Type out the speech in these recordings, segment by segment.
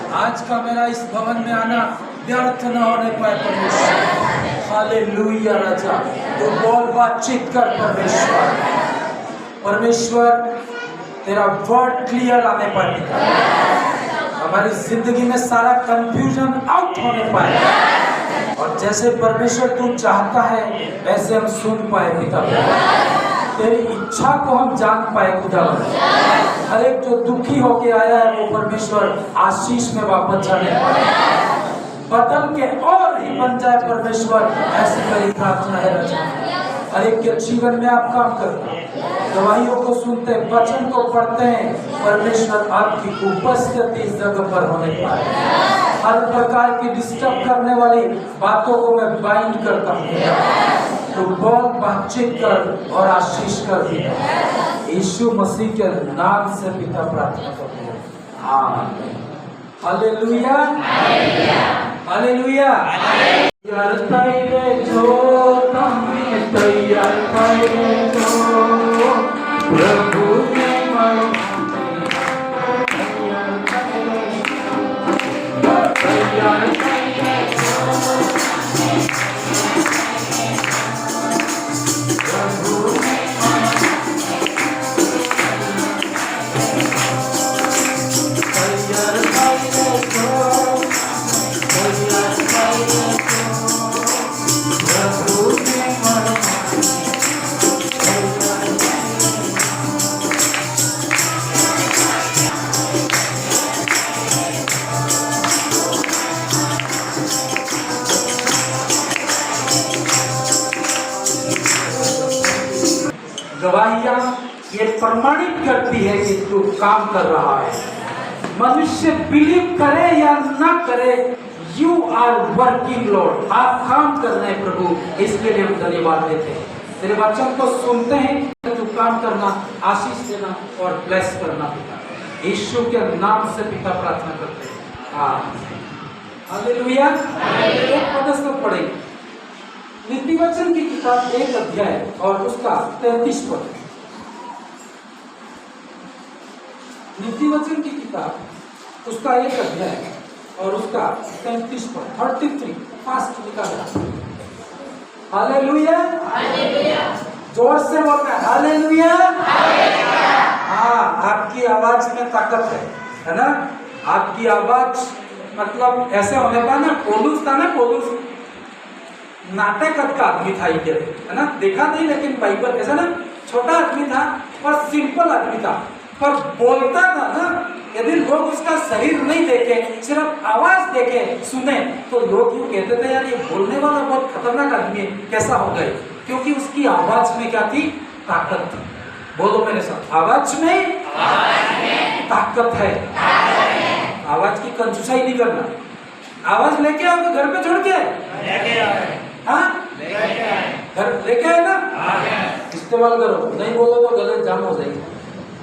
आज का मेरा इस भवन में आना व्यर्थ न होने पाए परमेश्वर। हालेलुया राजा, तू बोल बातचीत कर परमेश्वर। परमेश्वर तेरा वर्ड क्लियर आने पाए पिता, हमारी जिंदगी में सारा कंफ्यूजन आउट होने पाए, और जैसे परमेश्वर तू चाहता है वैसे हम सुन पाए पिता, तेरी इच्छा को हम जान पाए खुदा। हर एक जो दुखी होके आया है वो परमेश्वर आशीष में वापस जाने पाए, बदल के और ही बन जाए परमेश्वर, ऐसी मेरी प्रार्थना है राजा। हर एक के जीवन में आप काम करते हैं, गवाहियों को सुनते हैं, वचन को पढ़ते हैं, परमेश्वर आपकी उपस्थिति इस जगह पर होने पाए। हर प्रकार की डिस्टर्ब करने वाली बातों को मैं बाइंड करता हूँ, तो बहुत बातचीत कर और आशीष कर दिया यीशु मसीह के नाम से पिता प्रार्थना करते हैं, आमीन। Hallelujah hallelujah. तैयार करे जो तुम्हें तैयार करे जो प्रभु ने तैयार गवाहियां ये प्रमाणित करती है कि तू काम कर रहा है। मनुष्य बिलीव करे या ना करे, यू आर वर्किंग लॉर्ड, आप काम कर रहे हैं प्रभु, इसके लिए हम धन्यवाद देते हैं। तेरे वचन को सुनते हैं, तू काम करना, आशीष देना और ब्लेस करना पिता, यीशु के नाम से पिता प्रार्थना करते हैं, आमीन। हालेलुया। एक पद से पढ़ेंगे नीति वचन की किताब 1 अध्याय और उसका 33 पद। नीति वचन की किताब उसका 1 अध्याय और उसका 33 पद, 33 फास्ट लिखा गया। हालेलुया हालेलुया, जोर से बोलना है हालेलुया। हाँ, आपकी आवाज में ताकत है ना। आपकी आवाज मतलब ऐसे होने का ना, पौलुस था ना, पौलुस नाटक का आदमी था ये, है ना, देखा नहीं लेकिन बाइबल ऐसा ना, छोटा आदमी था और सिंपल आदमी था, पर बोलता था ना, यदि लोग उसका शरीर नहीं देखे, सिर्फ आवाज देखे सुने, तो लोग यूँ कहते थे यार ये बोलने वाला बहुत खतरनाक आदमी है, कैसा हो गए, क्योंकि उसकी आवाज में क्या थी, ताकत थी। बोलो मेरे साथ, आवाज में ताकत है। आवाज की कंजूसाई नहीं करना। आवाज लेके आओ तो घर पे छोड़ के हाँ घर लेके आए ना, इस्तेमाल करो, नहीं बोलो तो गलत जाम हो जाएगी।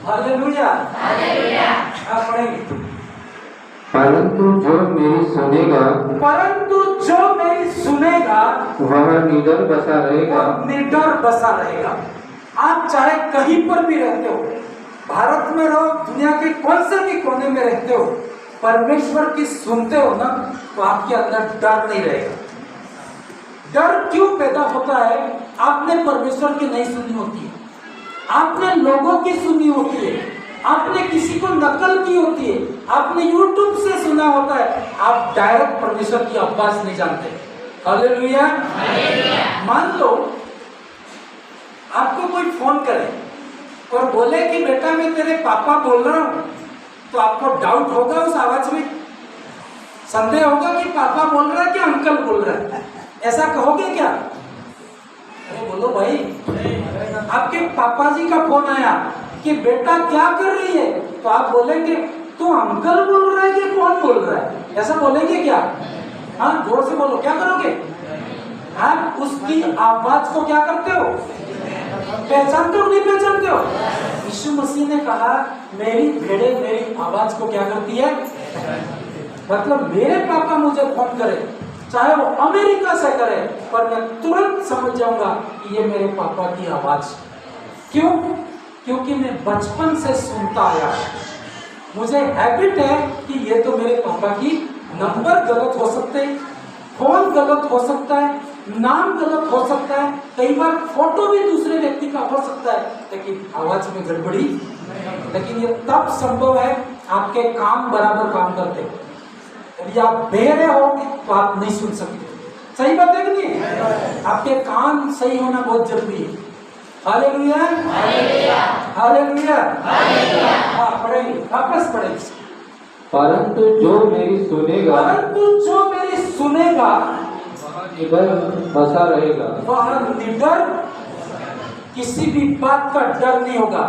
Hallelujah hallelujah. आप पढ़ेंगे, परंतु जो मेरी सुनेगा, परंतु जो मेरी सुनेगा वह निडर बसा रहेगा, निडर बसा रहेगा। आप चाहे कहीं पर भी रहते हो, भारत में रहो, दुनिया के कौन से भी कोने में रहते हो, परमेश्वर की सुनते हो ना, तो आपके अंदर डर नहीं रहेगा। डर क्यों पैदा होता है? आपने परमेश्वर की नहीं सुनी होती है, आपने लोगों की सुनी होती है, आपने किसी को नकल की होती है, आपने YouTube से सुना होता है, आप डायरेक्ट परमेश्वर की आवाज नहीं जानते। हालेलुया। मान लो आपको कोई फोन करे और बोले कि बेटा मैं तेरे पापा बोल रहा हूं, तो आपको डाउट होगा उस आवाज में, संदेह होगा कि पापा बोल रहा है कि अंकल बोल रहा है, ऐसा कहोगे क्या? अरे बोलो भाई, आपके पापा जी का फोन आया कि बेटा क्या कर रही है, तो आप बोलेंगे तू अंकल बोल रहा है कि कौन बोल रहा है, ऐसा बोलेंगे क्या? हाँ, जोर से बोलो, क्या करोगे? आप उसकी आवाज को क्या करते हो, पहचानते हो नहीं पहचानते हो? यीशु मसीह ने कहा मेरी भेड़ें मेरी आवाज को क्या करती है, मतलब मेरे पापा मुझे फोन करे, चाहे वो अमेरिका से करे, पर मैं तुरंत समझ जाऊंगा कि ये मेरे पापा की आवाज। क्यों? क्योंकि मैं बचपन से सुनता आया, मुझे हैबिट है कि ये तो मेरे मौका कि नंबर गलत हो सकते हैं, फोन गलत हो सकता है, नाम गलत हो सकता है, कई बार फोटो भी दूसरे व्यक्ति का हो सकता है, लेकिन आवाज में गड़बड़ी। लेकिन ये तब संभव है आपके काम बराबर काम करते हैं। यदि आप बहरे हो तो आप नहीं सुन सकते। सही बात है कि नहीं? आपके कान सही होना बहुत जरूरी है। Hallelujah, hallelujah. हाँ, पढ़ेंगे, वापस पढ़ेंगे। परंतु जो मेरी सुनेगा वह निडर बसा रहेगा। वह निडर, किसी भी बात का डर नहीं होगा।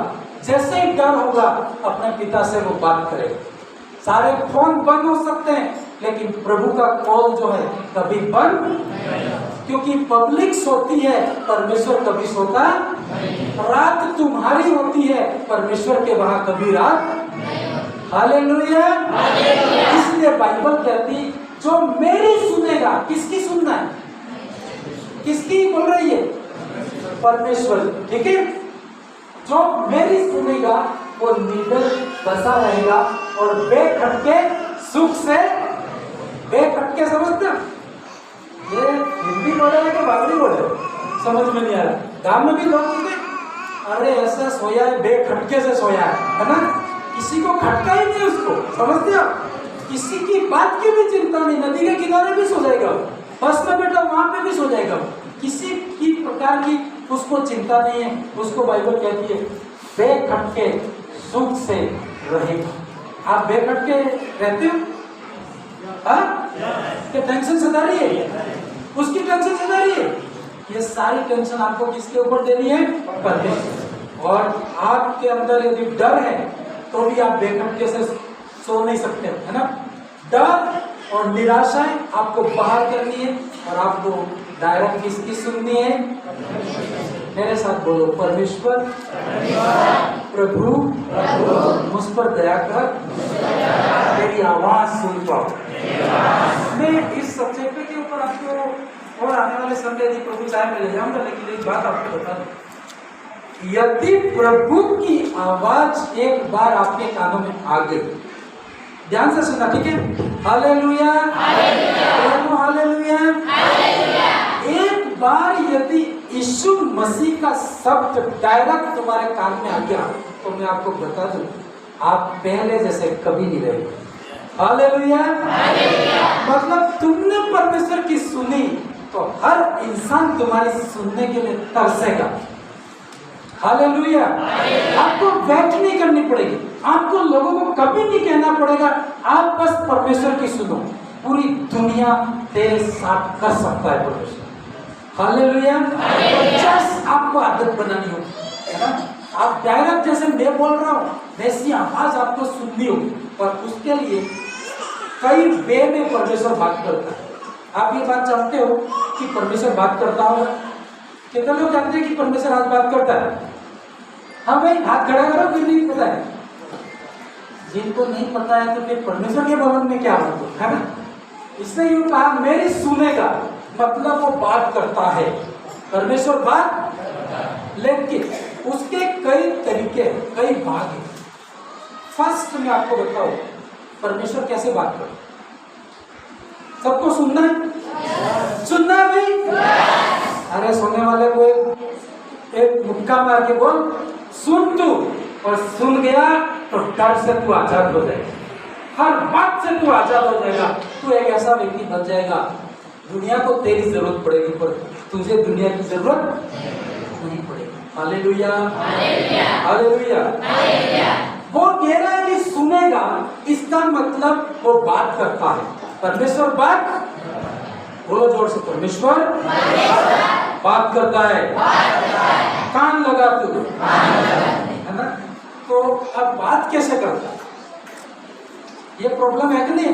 जैसे ही डर होगा अपने पिता से वो बात करेगा। सारे फोन बंद हो सकते हैं, लेकिन प्रभु का कॉल जो है कभी बंद, क्योंकि पब्लिक सोती है, परमेश्वर कभी सोता। रात तुम्हारी होती है, परमेश्वर के वहां कभी रात। हालेलुया। इसलिए बाइबल कहती जो मेरी सुनेगा, किसकी सुनना है? किसकी बोल रही है? परमेश्वर। ठीक है, जो मेरी सुनेगा वो निडर बसा रहेगा और बेखटके सुख से। बेखटके समझते हो? ये हिंदी बोले कि बागड़ी बोले, समझ में नहीं आ रहा। गांव में भी लोग कहते अरे ऐसा सोया है, बेखटके से सोया है ना? किसी को खटका ही नहीं उसको, समझते हो? किसी की बात की भी चिंता नहीं, नदी के किनारे भी सो जाएगा, बस में बैठा वहां पे भी सो जाएगा, किसी की प्रकार की उसको चिंता नहीं है। उसको बाइबल कहती है बेखटके सुख से रहेगा। आप बेखटके रहते हो? क्या टेंशन सता रही है? उसकी टेंशन सता रही है? ये सारी टेंशन आपको किसके ऊपर देनी है? परमेश्वर। और आपके अंदर यदि डर है तो भी आप बेखटके से सो नहीं सकते, है ना? डर और निराशाएं आपको बाहर करनी है और आपको डायरेक्ट किसकी सुननी है? मेरे साथ बोलो, परमेश्वर प्रभु मुझ पर दया कर, मेरी आवाज सुन पाओ। मैं इस सब्जेक्ट के ऊपर आपको और आने वाले संडे यदि प्रभु चाहे मैं ले जाऊंगा, लेकिन एक बात आपको बता दूं, यदि प्रभु की आवाज एक बार आपके कानों में आ गई, ध्यान से सुनना, ठीक है? Hallelujah, hallelujah. एक बार यदि यीशु मसीह का शब्द डायरेक्ट तुम्हारे कान में आ गया तो मैं आपको बता दूं, आप पहले जैसे कभी नहीं रहेंगे। हालेलुया। मतलब तुमने परमेश्वर की सुनी तो हर इंसान तुम्हारी सुनने के लिए तरसेगा। हालेलुया। आपको वेट नहीं करनी पड़ेगी, आपको लोगों को कभी नहीं कहना पड़ेगा आप बस परमेश्वर की सुनो। पूरी दुनिया तेरे साथ कर सकता है परमेश्वर। हालेलुया। जस्ट आपको आदत बनानी होगी, है ना? आप डायरेक्ट जैसे मैं बोल रहा हूँ वैसी आवाज आपको सुननी होगी, और उसके लिए कई वे में परमेश्वर बात करता है। आप ये बात जानते हो कि परमेश्वर बात करता होगा? कितने लोग जानते हैं कि परमेश्वर आज बात करता है? हाँ भाई, हाथ खड़ा करो, फिर नहीं पता है। जिनको नहीं पता है तो फिर परमेश्वर के भवन में क्या मतलब, है ना? इसने यूं कहा मेरी सुनेगा, मतलब वो बात करता है। परमेश्वर बात, लेकिन उसके कई तरीके, कई भाग हैं। फर्स्ट मैं आपको बताऊं परमेश्वर कैसे बात करता है। सबको सुनना है? सुनना है भाई? अरे सोने वाले को एक मुक्का मार के बोल, सुन तू, और सुन गया तो डर से तू आजाद हो जाएगा, हर बात से तू आजाद हो जाएगा। तू एक ऐसा व्यक्ति बन जाएगा, दुनिया को तेरी जरूरत पड़ेगी पर तुझे दुनिया की जरूरत नहीं पड़ेगी। Hallelujah, hallelujah. वो कह रहा है कि सुनेगा, इसका मतलब वो बात करता है। परमेश्वर बात, बोलो जोर से, परमेश्वर बात करता है। कान लगा तू, है ना? तो अब बात कैसे करता है? ये प्रॉब्लम है कि नहीं?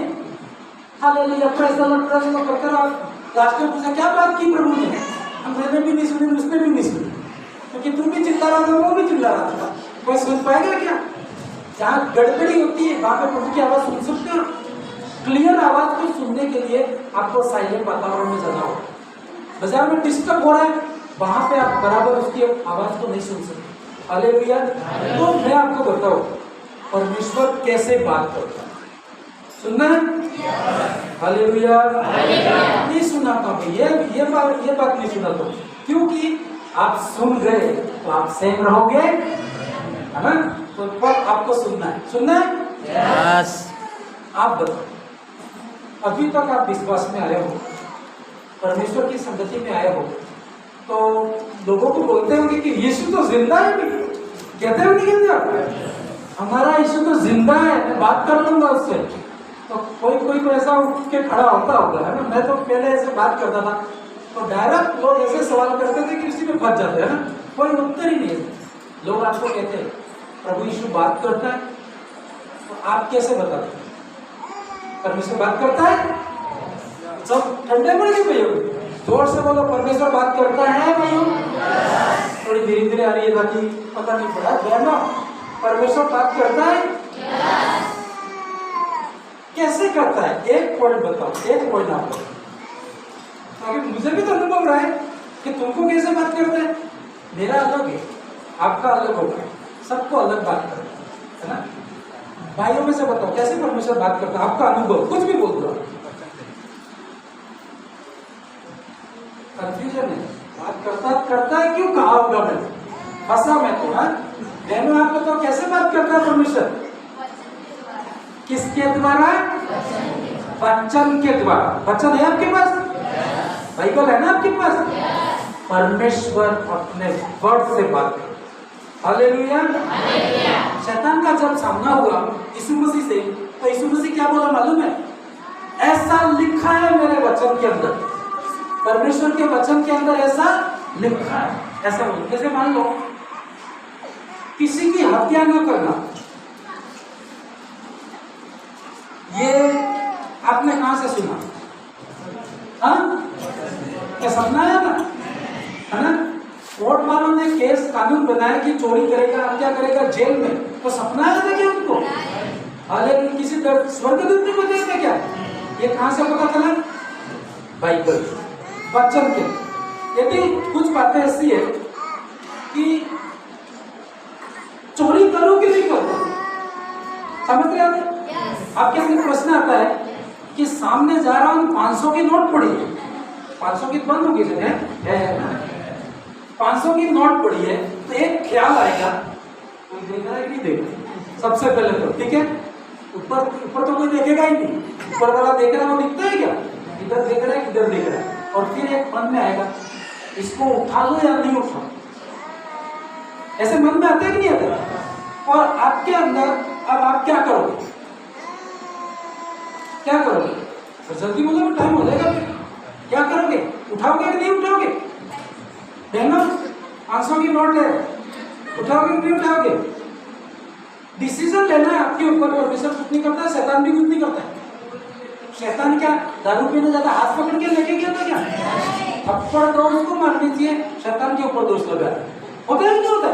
Hallelujah, praise the Lord, praise the Lord करते रहो। लास्ट में पूछा क्या बात की प्रभु ने? मैंने भी नहीं सुनी, उसने भी नहीं सुनी, क्योंकि तू भी चिल्ला रहा था, वो भी चिल्ला रहा था। कोई सुन पाएगा क्या? जहाँ गड़बड़ी होती है वहां पे प्रभु की आवाज सुन सकते हो। क्लियर आवाज को सुनने के लिए आपको साइलेंट वातावरण में जाना होगा। बाजार में डिस्टर्ब हो रहा है, वहां पे आप बराबर उसकी आवाज को नहीं सुन सकते। हालेलुया। तो मैं आपको बताऊं परमेश्वर कैसे बात करता है। सुनना है? हालेलुया। नहीं सुना तो ये बात नहीं सुना तो, क्योंकि आप सुन गए तो आप सेम रहोगे, है ना? तो पर आपको सुनना है। यस। आप बताओ, अभी तक आप विश्वास में आए हो, परमेश्वर की संगति में आए हो, तो लोगों को बोलते होंगे कि यीशु तो जिंदा है। भी कहते हो नहीं कहते आप? हमारा यीशु तो जिंदा है, मैं बात कर लूंगा उससे। तो कोई ऐसा उठ के खड़ा होता होगा, है ना? मैं तो पहले ऐसे बात करता था, तो डायरेक्ट लोग ऐसे सवाल करते थे कि उसी में फंस जाते हैं ना, कोई उत्तर ही नहीं है। लोग आपको कहते हैं प्रभु यीशु बात करता है, तो आप कैसे बताते हैं परमेश्वर बात करता है? सब ठंडे पड़ गए भैया, जोर से बोलो परमेश्वर बात करता है भैया। थोड़ी धीरे धीरे आ रही है ताकि पता नहीं पड़ा। बहनों, परमेश्वर बात करता है? कैसे करता है? एक पॉइंट बताओ, एक पॉइंट आप बताओ, क्योंकि मुझे भी तो अनुभव रहा है कि तुमको कैसे बात करता है। मेरा अलग है, आपका अलग होगा, सबको अलग बात करता है ना? भाइयों में से बताओ कैसे परमेश्वर बात करता है, आपका अनुभव, कुछ भी बोल दो। कंफ्यूजन है, बात करता है क्यों कहा होगा मैंने, फंसा मैं तो। हाँ बहनों, आप बताओ कैसे बात करता है परमेश्वर? किसके द्वारा? वचन के द्वारा। वचन है आपके पास? बाइबल है ना आपके पास? परमेश्वर अपने वर्ड से बात करता है। हालेलुया। शैतान का जब सामना हुआ यीशु मसीह से, तो यीशु मसीह क्या बोला मालूम है? ऐसा लिखा है मेरे वचन के अंदर, परमेश्वर के वचन के अंदर ऐसा लिखा है। ऐसा बोलो, जैसे मान लो किसी की हत्या न करना, ये आपने कहां से सुना? हाँ, क्या सपना आया था, है ना? कोर्ट वालों ने केस कानून बनाया कि चोरी करेगा, हत्या करेगा, जेल में, तो सपना आया था क्या उनको? हालांकि किसी स्वर्गदूत ने बताया था क्या? ये कहां से पता चला? बाइबल, वचन के। यदि कुछ बातें ऐसी है कि चोरी करो कि नहीं करो, समझ रहे हैं? आपके सामने प्रश्न आता है कि सामने जा रहा हूं, 500 की नोट पड़ी है, 500 की बंद होगी है, 500 की नोट पड़ी है, तो एक ख्याल आएगा, कोई देख रहा है कि नहीं देख रहा? सबसे पहले तो ठीक है, ऊपर तो कोई देखेगा ही नहीं, ऊपर वाला देख रहा है, वो दिखता है क्या? इधर देख रहा है, इधर देख रहा है। और फिर एक मन में आएगा, इसको उठा लो या नहीं उठा, ऐसे मन में आता है कि नहीं आता? और आपके अंदर अब आप क्या करोगे? क्या करोगे? तो जल्दी बोलो, टाइम हो जाएगा। क्या करोगे? उठाओगे कि नहीं उठाओगे? बहनों, 500 की नोट है, उठाओगे कि नहीं उठाओगे? डिसीजन लेना है आपके ऊपर। परमेश्वर कुछ नहीं करता, शैतान भी कुछ नहीं करता है। शैतान क्या दारू पीने ज्यादा हाथ पकड़ के लेके गया था क्या? थप्पड़ दो उसको मारनी चाहिए, शैतान के ऊपर दोष लगा होता है नहीं होता है?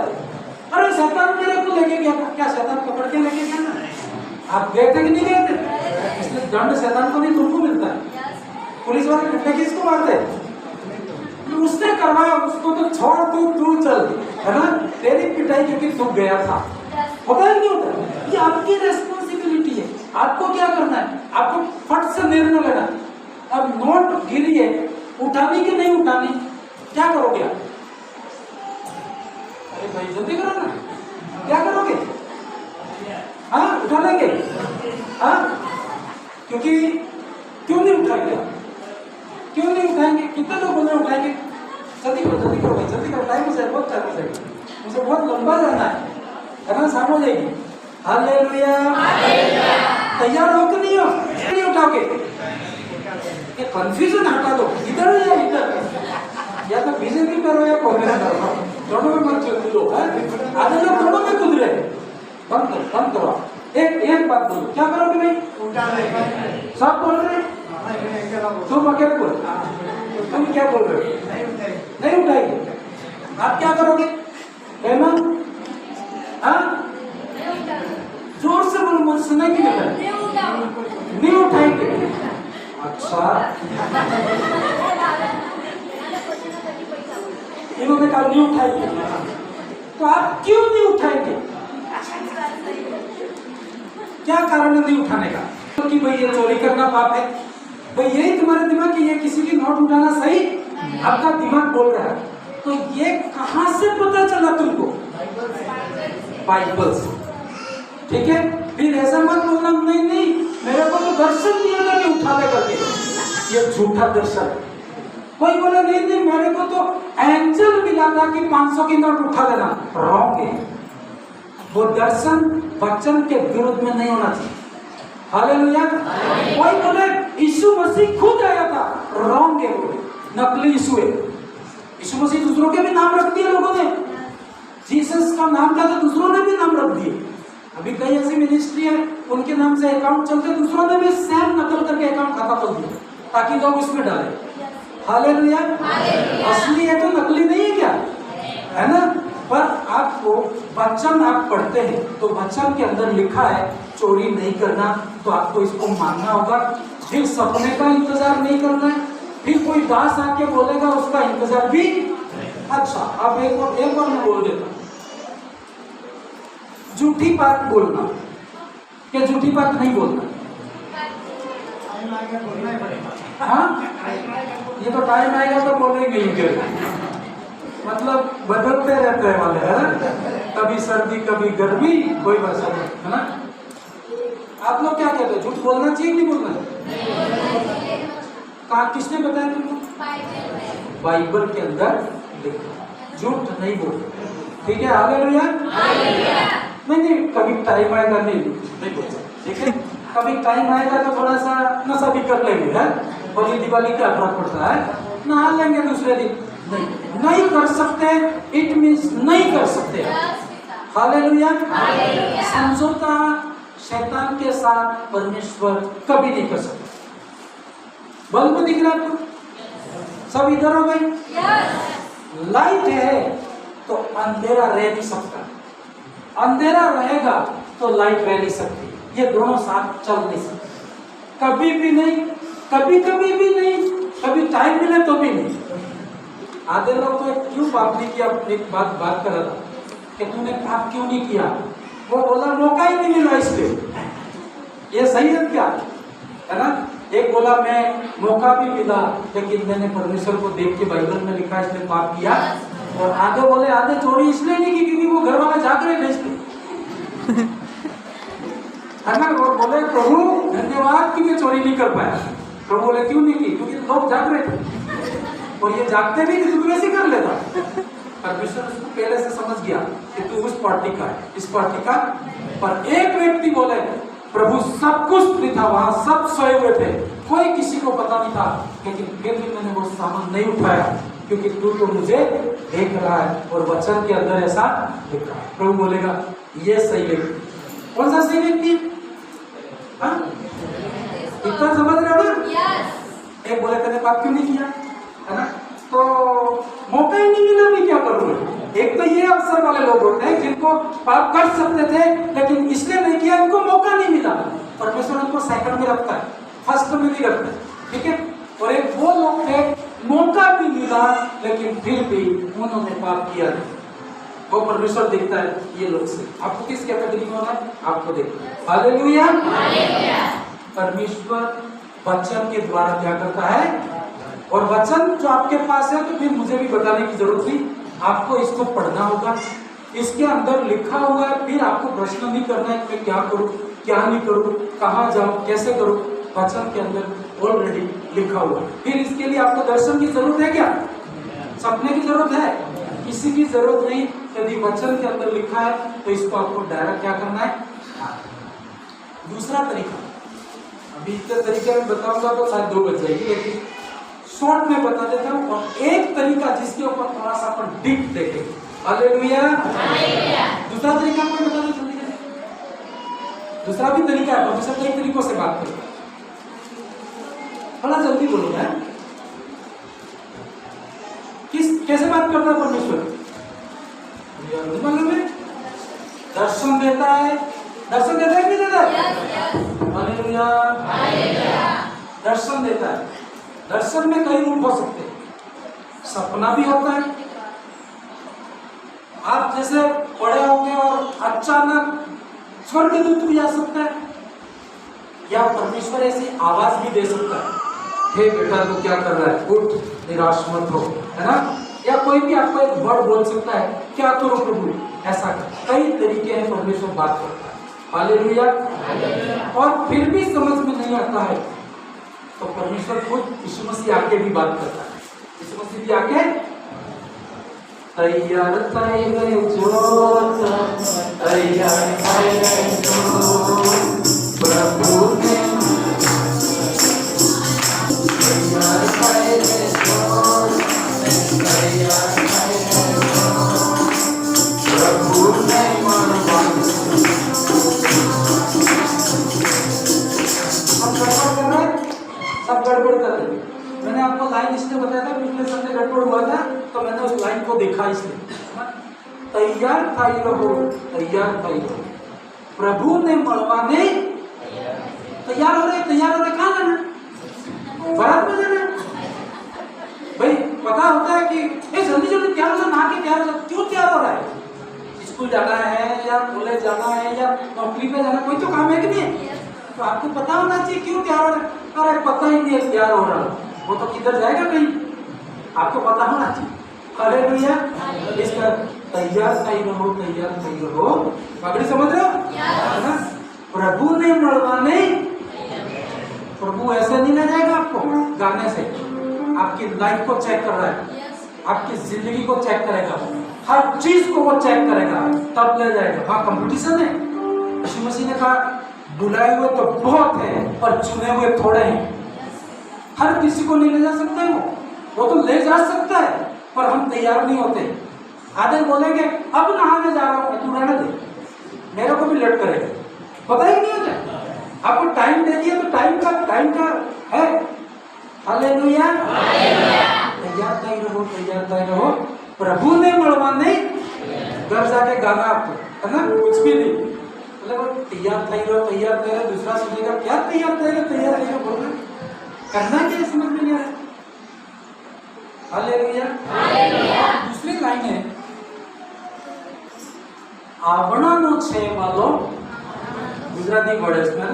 अरे शैतान मेरे को लेके गया था, क्या शैतान पकड़ के लेके गया था? आप गए थे कि नहीं गए थे? इसलिए दंड शैतान को नहीं, तुमको मिलता है। पुलिस वाले कितने किसको मारते हैं? उसने करवाया, उसको तो छोड़, तू चल, है ना? तेरी पिटाई क्योंकि तू गया था। होता है नहीं होता? ये आपकी रेस्पॉन्सिबिलिटी है। आपको क्या करना है? आपको फट से निर्णय लेना। अब नोट गिरी है, उठानी कि नहीं उठानी, क्या करोगे आप? अरे भाई जल्दी करो ना, क्या करोगे? हाँ, उठा लेंगे। हाँ, क्योंकि क्यों नहीं उठाएंगे? क्यों नहीं उठाएंगे? कितने लोग बोल रहे उठाएंगे? जल्दी करो भाई, जल्दी करो, टाइम हो जाए, बहुत टाइम हो जाएगा, मुझे बहुत लंबा जाना है ना? शाम हो जाएगी। हालेलुया। तैयार हो कि नहीं हो? नहीं उठाओगे? ये कंफ्यूजन हटा दो, इधर या इधर, या तो बीजेपी करो या कांग्रेस करो, दोनों में मत कूदो। आधे लोग दोनों में कूद रहे, बंद करो। एक बात बोलो, क्या करोगे भाई? सब बोल रहे, तुम अकेले बोल, तुम क्या बोल रहे हो? नहीं उठाएंगे। आप क्या करोगे? हाँ, जोर से बोलो, मुझे सुना कि नहीं उठाएंगे। अच्छा, इन्होंने कहा नहीं उठाएंगे, तो आप क्यों नहीं उठाएंगे? क्या कारण है नहीं उठाने का? कि भाई ये चोरी करना पाप है, भाई यही तुम्हारे दिमाग की ये किसी की नोट उठाना सही, आपका दिमाग बोल रहा है। तो ये कहां से पता चला तुमको? बाइबल से। ठीक है, फिर ऐसा मत बोलना नहीं नहीं मेरे को तो दर्शन दिया था कि उठा दे करके, ये झूठा दर्शन है। कोई बोला नहीं नहीं मेरे को तो एंजल मिला था कि 500 की नोट उठा देना, रॉन्ग है। वो दर्शन वचन के विरुद्ध में नहीं होना चाहिए। हालेलुया। कोई बोले यीशु मसीह खुद आया था, रॉन्ग है, वो नकली यीशु है। यीशु मसीह दूसरों के भी नाम रख दिए लोगों ने, जीसस का नाम था तो दूसरों ने भी नाम रख दिए। अभी कई ऐसी मिनिस्ट्री है उनके नाम से अकाउंट चलते, दूसरों ने भी सेम नकल करके अकाउंट खाता खोल दिया ताकि लोग उसमें डालें। हालेलुया। असली है तो नकली नहीं है क्या, है ना? पर आपको वचन आप पढ़ते हैं तो वचन के अंदर लिखा है चोरी नहीं करना, तो आपको इसको मानना होगा। फिर सपने का इंतजार नहीं करना है, फिर कोई दास आके बोलेगा उसका इंतजार भी। अच्छा, अब एक और मैं बोल देता हूं, झूठी बात बोलना, क्या झूठी बात नहीं बोलना? हाँ, ये तो टाइम आएगा तो बोलेंगे ही, मतलब बदलते रहते हैं वाले, है ना? कभी सर्दी कभी गर्मी, कोई बरसा नहीं, है ना? आप लोग क्या कहते हैं, झूठ बोलना चाहिए कि नहीं बोलना? कहा किसने बताया तुमको? बाइबल के अंदर लिखा, झूठ नहीं बोलना। ठीक है, हालेलुया। नहीं कभी टाइम आएगा नहीं बोल सकते, ठीक है? कभी टाइम आएगा तो थोड़ा सा नशा भी कर लेंगे, है? होली दिवाली क्या फर्क पड़ता है, नहा लेंगे दूसरे दिन। नहीं कर सकते, इट मीन्स नहीं कर सकते। हालेलुया। समझौता शैतान के साथ परमेश्वर कभी नहीं कर सकते। बल्ब दिख रहा है, सब इधर हो गए। लाइट है तो अंधेरा रह नहीं सकता, अंधेरा रहेगा तो लाइट रह नहीं सकती। ये दोनों साथ चल नहीं सकते, कभी भी नहीं, कभी कभी भी नहीं, कभी टाइम मिले तो भी नहीं। आधे लोग तो क्यों पाप नहीं किया, एक बात कर रहा था कि तूने पाप क्यों नहीं किया, वो बोला मौका ही नहीं मिला इसलिए। ये सही है क्या, है ना? एक बोला मैं मौका भी मिला लेकिन मैंने परमेश्वर को देख के बाइबल में लिखा इसलिए पाप किया, और आधे बोले आधे चोरी इसलिए नहीं की क्योंकि वो घर वाला जाग रहे थे इसलिए, है ना? और बोले प्रभु धन्यवाद कि मैं चोरी नहीं कर पाया। प्रभु बोले क्यों नहीं की, क्योंकि लोग जाग रहे थे और ये जागते भी कि तू वैसे कर लेता। परमेश्वर उसको पहले से समझ गया कि तू उस पार्टी का है, इस पार्टी का। पर एक व्यक्ति बोले प्रभु सब कुछ फ्री था, वहां सब सोए हुए थे, कोई किसी को पता नहीं था, लेकिन फिर भी मैंने वो सामान नहीं उठाया क्योंकि तू तो मुझे देख रहा है और वचन के अंदर ऐसा लिखा है। प्रभु बोलेगा ये सही व्यक्ति। कौन सा सही व्यक्ति? इतना समझ रहे हो ना? एक बोले तेने पाप क्यों नहीं किया, है ना? तो मौका ही नहीं मिला, मैं क्या करूंगा? एक तो ये अवसर वाले लोग होते हैं जिनको पाप कर सकते थे लेकिन इसलिए नहीं किया, इनको मौका नहीं मिला। परमेश्वर उनको सेकंड में रखता है, फर्स्ट में नहीं रखता, ठीक है? और एक वो लोग थे मौका भी मिला लेकिन फिर भी उन्होंने पाप किया। वो परमेश्वर देखता है ये लोग से। आपको किस कैटेगरी में होना है, आपको देखना है। हालेलुया। परमेश्वर वचन के द्वारा क्या करता है, और वचन जो आपके पास है, तो फिर मुझे भी बताने की जरूरत नहीं, आपको इसको पढ़ना होगा। इसके अंदर लिखा हुआ है, फिर आपको प्रश्न नहीं करना है कि मैं क्या करूं, क्या नहीं करूं, कहां जाऊं, कैसे करूं। वचन के अंदर ऑलरेडी लिखा हुआ है। फिर इसके लिए आपको दर्शन की जरूरत है क्या, सपने की जरूरत है? किसी की जरूरत नहीं। यदि वचन के अंदर लिखा है तो इसको आपको डायरेक्ट क्या करना है। दूसरा तरीका, अभी इतने तरीके में बताऊंगा तो शायद 2 बज जाएगी, लेकिन शॉर्ट में बता देता हूँ। और एक तरीका जिसके ऊपर थोड़ा सा अपन डीप देखेंगे। हालेलुया। दूसरा तरीका कोई बता दो जल्दी से। दूसरा भी तरीका है, परमेश्वर कई तरीकों से बात करता है, थोड़ा जल्दी बोलो है। कैसे बात करता है परमेश्वर? मालूम है? दर्शन देता है, दर्शन देता है कि नहीं देता है? हालेलुया। दर्शन देता है। दर्शन में कई रूप हो सकते हैं, सपना भी होता है। आप जैसे पड़े होंगे और अचानक स्वर्गदूत भी आ सकता है, या परमेश्वर ऐसी आवाज भी दे सकता है, हे बेटा तू क्या कर रहा है, उठ, निराश मत हो, है ना। या कोई भी आपको एक वर्ड बोल सकता है, क्या करो प्रभु, ऐसा कई तरीके हैं परमेश्वर बात करता है। हालेलुया। और फिर भी समझ में नहीं आता है तो परमेश्वर खुद यीशु मसीह आके भी बात करता है। यीशु मसीह भी आके तैयार प्रभु ने सब गड़बड़ कर रहे। मैंने आपको लाइन इसलिए बताया था, पिछले संडे गड़बड़ हुआ था तो मैंने उस लाइन को देखा इसलिए। तैयार थाई रहो, तैयार थाई रहो, प्रभु ने मरवाने तैयार हो रहे। तैयार हो रहे कहाँ जाना, बारात में जाना। भाई पता होता है कि जल्दी जल्दी तैयार हो जा, नहा के तैयार हो जा। क्यों तैयार हो रहा है, स्कूल जाना है या कॉलेज जाना है या नौकरी पे जाना, कोई तो काम है कि नहीं। तो आपको पता होना चाहिए क्यों तैयार हो रहा है। अरे पता ही नहीं है तैयार हो रहा है, वो तो किधर जाएगा कहीं, आपको पता होना चाहिए। हालेलुया। इसका तैयार नहीं रहो, तैयार नहीं रहो, पगड़ी समझ रहे हो। प्रभु ने मरवाने, प्रभु ऐसे नहीं ले जाएगा आपको गाने से, आपकी लाइफ को चेक कर रहा है, आपकी जिंदगी को चेक करेगा, हर चीज को वो चेक करेगा, तब ले जाएगा। हाँ कंपटीशन है। यीशु मसीह ने कहा बुलाए हुए तो बहुत है पर चुने हुए थोड़े हैं। हर किसी को नहीं ले जा सकते, वो तो ले जा सकता है पर हम तैयार नहीं होते। आधे बोलेंगे अब नहाने जा रहा हूं, तू रहने दे, मेरे को भी लेट करेगा, पता ही नहीं होता। आपको टाइम दे दिया तो टाइम का है। हालेलुया। तैयार नहीं रहो, तैयार नहीं रहो, प्रभु ने मरवाने। घर जाके गाना आपको, है ना, कुछ भी नहीं, मतलब तैयार नहीं रहो, तैयार नहीं रहो। दूसरा सुनेगा क्या तैयार नहीं रहो, तैयार नहीं रहो, बोल रहे करना क्या समझ में नहीं आ रहा। हालेलुया। दूसरी लाइन है, आवणानो छे वालो, गुजराती वर्ड है इसमें,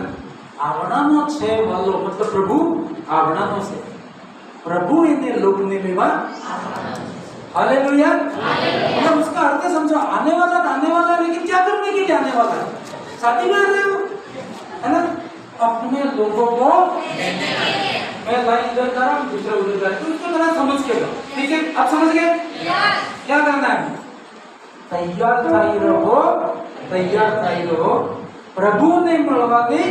आवणानो छे वालो मतलब प्रभु आवणानो से, प्रभु इन्हें लोग ने लेवा। हालेलुया। मतलब उसका अर्थ समझो, आने वाला लेकिन क्या करने के लिए आने वाला है, शादी में आ रहे हो, है ना, अपने लोगों को। मैं लाइन इधर जा रहा हूँ, दूसरा उधर जा रहा हूँ, उसको जरा समझ के लो, ठीक है। आप समझ गए क्या करना है। तैयार थाई रहो, तैयार थाई रहो, प्रभु ने मळवाने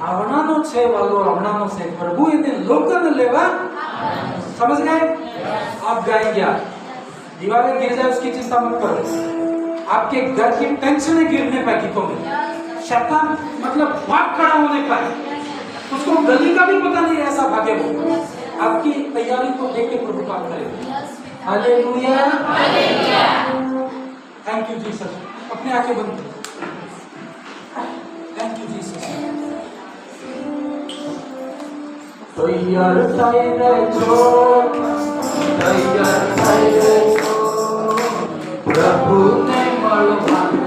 आवणानो छे वालो, आवणानो से, प्रभु इन्हें लोकन लेवा। समझ गए। आप गाएंगे, दीवारें गिर जाए उसकी चिंता मत करो, आपके घर की टेंशन गिरने पर गीतों में, शैतान मतलब भाग खड़ा होने पर, उसको गली का भी पता नहीं ऐसा भागे वो। आपकी तैयारी को देख के प्रभु काम करेगा। हालेलुया। Thank you Jesus. अपने आंखें बंद करो। Thank you Jesus. तैयार थाई रहो, तैयार थाई रहो, प्रभु ने मळवाने।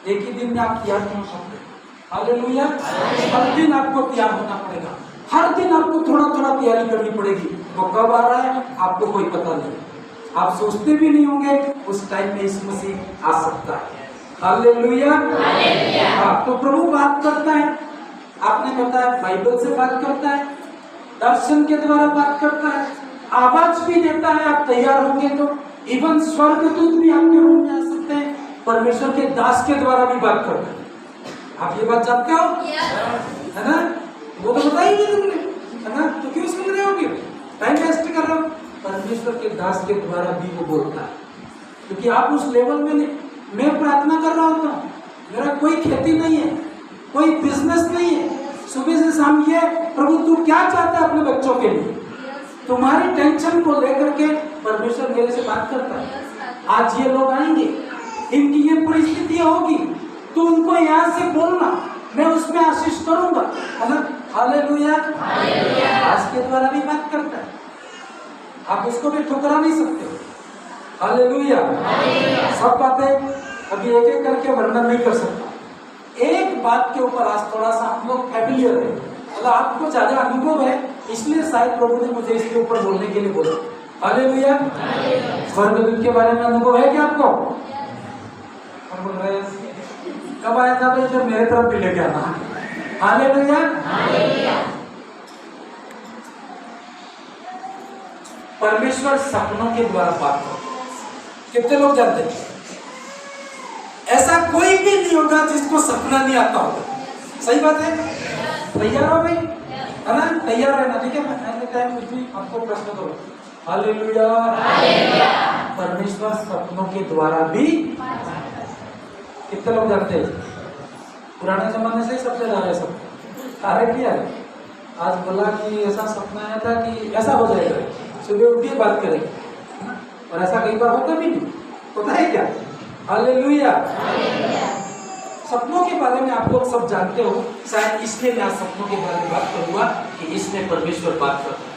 एक ही दिन में आप तैयार नहीं हो सकते। हालेलुया। हर दिन आपको तैयार होना पड़ेगा, हर दिन आपको थोड़ा थोड़ा तैयारी करनी पड़ेगी। वो कब आ रहा है आपको कोई पता नहीं, आप सोचते भी नहीं होंगे उस टाइम में यीशु मसीह आ सकता है। हालेलुया। हाँ, तो प्रभु बात करता है, आपने बताया बाइबल से बात करता है, दर्शन के द्वारा बात करता है, आवाज भी देता है। आप तैयार होंगे तो इवन स्वर्गदूत भी आपके रूम में आ सकते हैं, परमेश्वर के दास के द्वारा भी बात करता है। आप ये बात जानते हो? है ना? वो तो बता ही नहीं तुमने, है ना? तो क्यों सुन रहे हो? क्यों टाइम वेस्ट कर रहे हो? परमेश्वर के दास के द्वारा भी वो बोलता है, क्योंकि आप उस लेवल में नहीं। मैं प्रार्थना कर रहा होता हूँ, मेरा कोई खेती नहीं है, कोई बिजनेस नहीं है, सुबह से शाम ये प्रभु तू क्या चाहता है अपने बच्चों के लिए, तुम्हारी टेंशन को लेकर के परमेश्वर मेरे से बात करता है। आज ये लोग आएंगे, इनकी ये परिस्थितियां होगी, तो उनको यहाँ से बोलना, मैं उसमें आशीष करूंगा, है ना? हालेलुया। आज के द्वारा भी बात करता है, आप उसको भी ठुकरा नहीं सकते। हालेलुया। सब बातें अभी एक एक करके वर्णन नहीं कर सकता। एक बात के ऊपर आज थोड़ा सा हम लोग फैमिलियर है, मतलब आपको ज्यादा अनुभव है, इसलिए शायद प्रभु ने मुझे इसके ऊपर बोलने के लिए बोला। हालेलुया। स्वर्गदूत के बारे में अनुभव है क्या आपको? बोल रहे कब आया था भाई? जब मेरे तरफ भी लेके आना। हालेलुया। परमेश्वर सपनों के द्वारा बात करता है। कितने लोग जानते हैं? ऐसा कोई भी नहीं होगा जिसको सपना नहीं आता होगा। सही बात है? तैयार हो भाई? है ना? तैयार है ना? ठीक है, मैं टाइम कुछ भी आपको प्रश्न करो। हालेलुया। परमेश्वर सपनों के द्वारा भी, कितने लोग जानते हैं? पुराने जमाने से ही सबसे ज्यादा है सब कार्य किया है। आज बोला कि ऐसा सपना आया था कि ऐसा हो जाएगा, सुबह उठिए बात करेंगे, और ऐसा कई बार होता भी नहीं, होता है क्या? हालेलुया। सपनों के बारे में आप लोग सब जानते हो, शायद इसलिए मैं आज सपनों के बारे में बात करूंगा कि इसमें परमेश्वर बात करता है।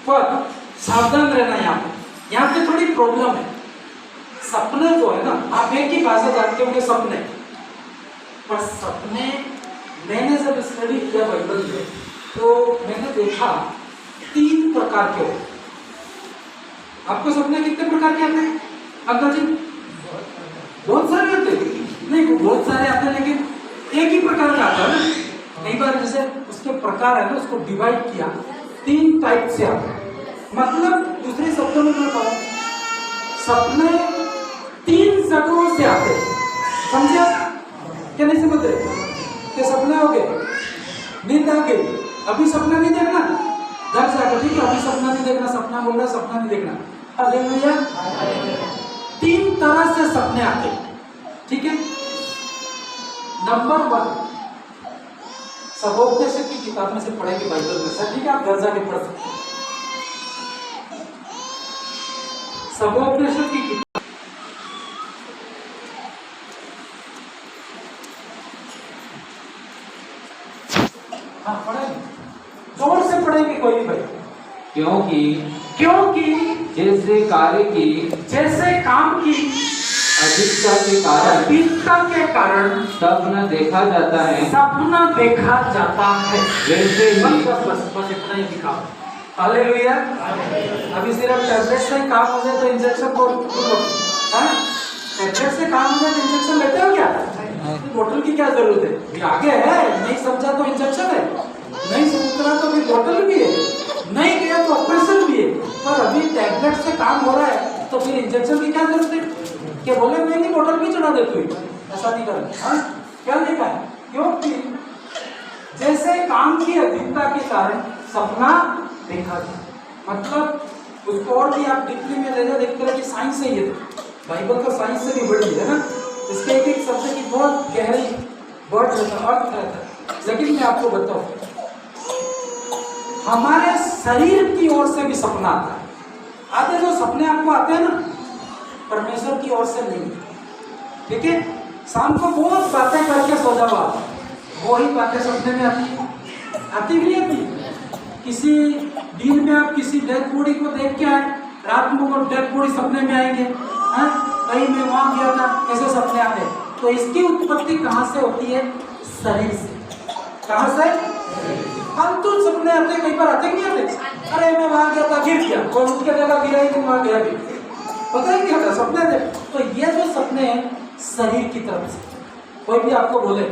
पर सावधान रहना, यहाँ पे थोड़ी प्रॉब्लम है। सपने जो है ना, आप एक ही भाषा जानते होंगे सपने, पर सपने मैंने जब स्टडी किया बाइबल में तो मैंने देखा 3 प्रकार के होते। आपको सपने कितने प्रकार के आते हैं अंकल जी? बहुत सारे आते हैं। नहीं, बहुत सारे आते हैं, लेकिन एक ही प्रकार का आता है ना। कई बार जैसे उसके प्रकार है ना, उसको डिवाइड किया 3 टाइप से आता है। मतलब दूसरे शब्दों में मैं कहूं, सपने 3 जगहों से आते हैं। समझे क्या? नहीं समझ रहे? कि सपने हो गए, नींद आ गई, अभी सपना नहीं देखना, घर से आकर ठीक है, अभी सपना नहीं देखना, सपना बोल रहा है, सपना नहीं देखना। हालेलुया। 3 तरह से सपने आते हैं, ठीक है। नंबर 1, सबोपदेशक की किताब में से पढ़ेंगे बाइबल में से, ठीक है, आप घर जाके पढ़ सकते हैं। सबोपदेशक की किताब, हाँ पढ़ेंगे, जोर से पढ़ेंगे कोई भी भाई। क्योंकि जैसे काम की अधिकता के कारण सपना देखा जाता है, वैसे ही बस इतना ही दिखा। हालेलुया। अभी सिर्फ टैबलेट से काम हो जाए तो इंजेक्शन को, टैबलेट से काम हो जाए तो इंजेक्शन लेते हो क्या? बोतल की क्या जरूरत है? आगे है, नहीं समझा तो इंजेक्शन है, नहीं समझा तो फिर बोतल भी है, नहीं गया तो ऑपरेशन भी है। पर अभी टैबलेट से काम हो रहा है तो फिर इंजेक्शन की क्या जरूरत है? क्या बोले नहीं बोतल भी चढ़ा देते हुए, ऐसा नहीं करना। क्या लिखा है? क्योंकि जैसे काम की अधिकता के कारण सपना देखा जाए, मतलब उसको और भी आप डीपली में ले जाए, देखते रहे कि साइंस है ये, तो बाइबल तो साइंस से भी बड़ी है ना। इसके एक एक शब्द की बहुत गहरी वर्ड अर्थ रहता है। लेकिन मैं आपको बताऊं, हमारे शरीर की ओर से भी सपना आता है। आधे जो सपने आपको आते हैं ना, परमेश्वर की ओर से नहीं, ठीक है। शाम को बहुत बातें करके सो जाओ, वही बातें सपने में आती भी नहीं। किसी दिन में आप किसी डेड बॉडी को देख के आए, रात में डेड बॉडी सपने में आएंगे, कहीं मैं वहां गया था, कैसे सपने आते हैं? तो इसकी उत्पत्ति कहां से होती है? शरीर से। कहां से? फालतू सपने आते, कई बार आते नहीं आते। अरे मैं वहां गया था, गिर गया, और उसके जगह गिरा ही नहीं, वहां गया भी, पता ही क्या था सपने थे। तो ये जो सपने हैं शरीर की तरफ से, कोई भी आपको बोले,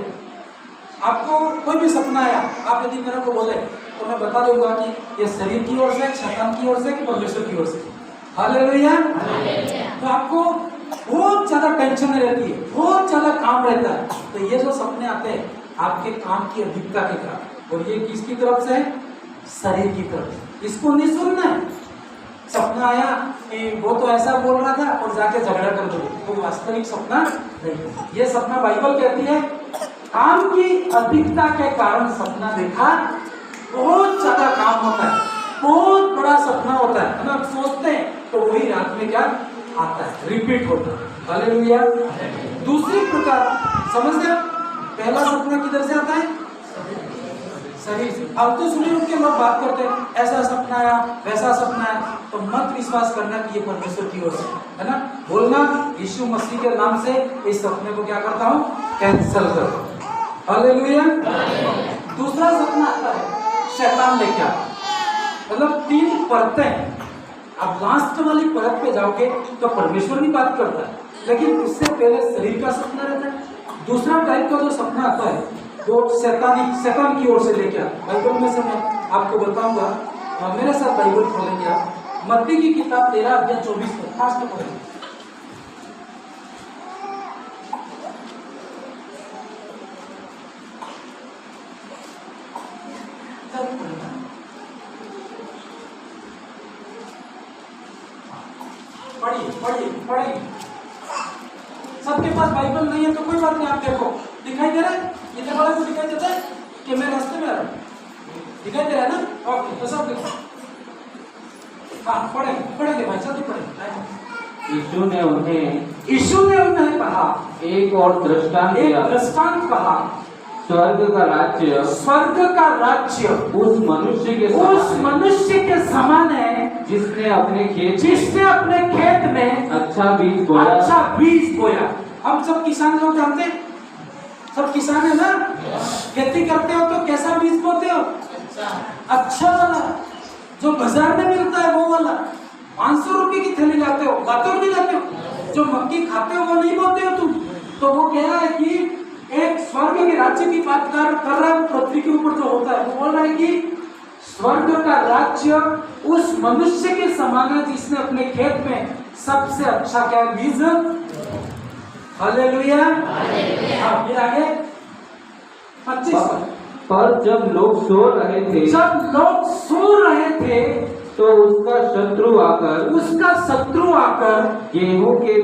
आपको कोई भी सपना आया, आप यदि मेरे को बोले तो मैं बता दूंगा कि ये शरीर की ओर से, शैतान की ओर से कि परमेश्वर की ओर से। हालेलुया। तो आपको बहुत ज्यादा टेंशन रहती है, बहुत ज्यादा काम रहता है। तो ये जो सपने आते हैं आपके काम की अधिकता के कारण, और ये किसकी तरफ से है? शरीर की तरफ से। इसको नहीं सुनना है। सपना आया कि वो तो ऐसा बोल रहा था और जाके झगड़ा कर दो, वो वास्तविक सपना नहीं। ये सपना बाइबल कहती है काम की अधिकता के कारण सपना देखा, बहुत ज्यादा काम होता है, बहुत बड़ा सपना होता है ना, सोचते हैं तो वही रात में क्या आता है, रिपीट होता है। हालेलुया। दूसरी प्रकार समझ गए? पहला सपना किधर से आता है? शरीर से। अब तो सुनिए उनके लोग बात करते हैं, ऐसा सपना आया, वैसा सपना आया, तो मत विश्वास करना कि ये परमेश्वर की ओर से है ना। बोलना यीशु मसीह के नाम से इस सपने को क्या करता हूँ, कैंसल कर दो। हालेलुया। दूसरा सपना आता है शैतान लेके आता, मतलब 3 परतें। अब लास्ट वाली परत पे जाओगे तो परमेश्वर भी बात करता है, लेकिन उससे पहले शरीर का सपना रहता है। दूसरा टाइप का जो सपना आता है वो शैतान की ओर से लेके आता। बाइबल में से मैं आपको बताऊंगा, मेरे साथ बाइबल खोलेंगे आप, मत्ती की किताब 13 अध्याय 24 में, खास तो पढ़ेंगे। पढ़िए। सबके पास बाइबल नहीं है तो कोई बात नहीं, आप देखो दिखाई दे रहा है, इधर वाले को दिखाई देता है कि मैं रास्ते में आ रहा हूँ, दिखाई दे रहा है ना? ओके, तो सब देखो। हाँ, पढ़ेंगे भाई, सब पढ़ेंगे। यीशु ने उन्हें कहा, एक और दृष्टांत कहा, स्वर्ग का राज्य उस मनुष्य के समान है जिसने अपने खेत में अच्छा बीज बोया। हम सब किसान लोग जानते हैं, सब किसान है ना, खेती करते हो तो कैसा बीज बोते हो? अच्छा वाला, जो बाजार में मिलता है वो वाला। 500 रुपए की थैली लाते हो, बातों नहीं लाते हो। जो मक्की खाते हो वो नहीं बोते हो तुम। तो वो कह रहा है कि एक स्वर्ग के राज्य की बात कर रहा है, पृथ्वी के ऊपर जो होता है, वो बोल रहा है कि स्वर्ग का राज्य उस मनुष्य के समान है जिसने अपने खेत में सबसे अच्छा क्या बीज। हालेलुया। हाँ, फिर आगे 25। पर जब लोग सो रहे थे तो उसका शत्रु आकर गेहूं के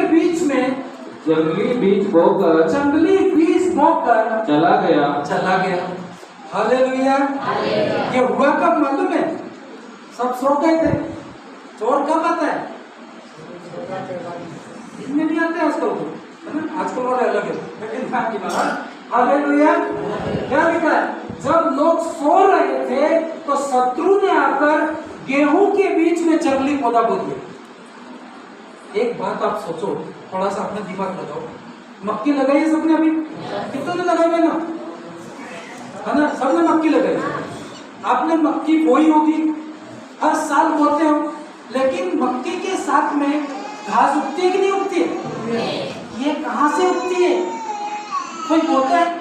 बीच में जंगली बीज बोकर चला गया। हालेलुया। ये हुआ कब मालूम है? सब सो गए थे। चोर कब आता है? इनमें नहीं आते आजकल को, है ना? आजकल वाले अलग है, लेकिन हालेलुया। क्या लिखा है? जब लोग सो रहे थे तो शत्रु ने आकर गेहूं के बीच में जंगली पौधा बो दिया। एक बात आप सोचो, थोड़ा सा अपना दिमाग लगाओ। मक्की लगाई है सबने? अभी कितने ने लगाई है ना, है ना? सबने मक्की लगाई। आपने मक्की बोई होगी, हर साल बोते हो, लेकिन मक्की के साथ में घास उगती है कि नहीं उगती है? ये कहाँ से उगती है? कोई बोता है?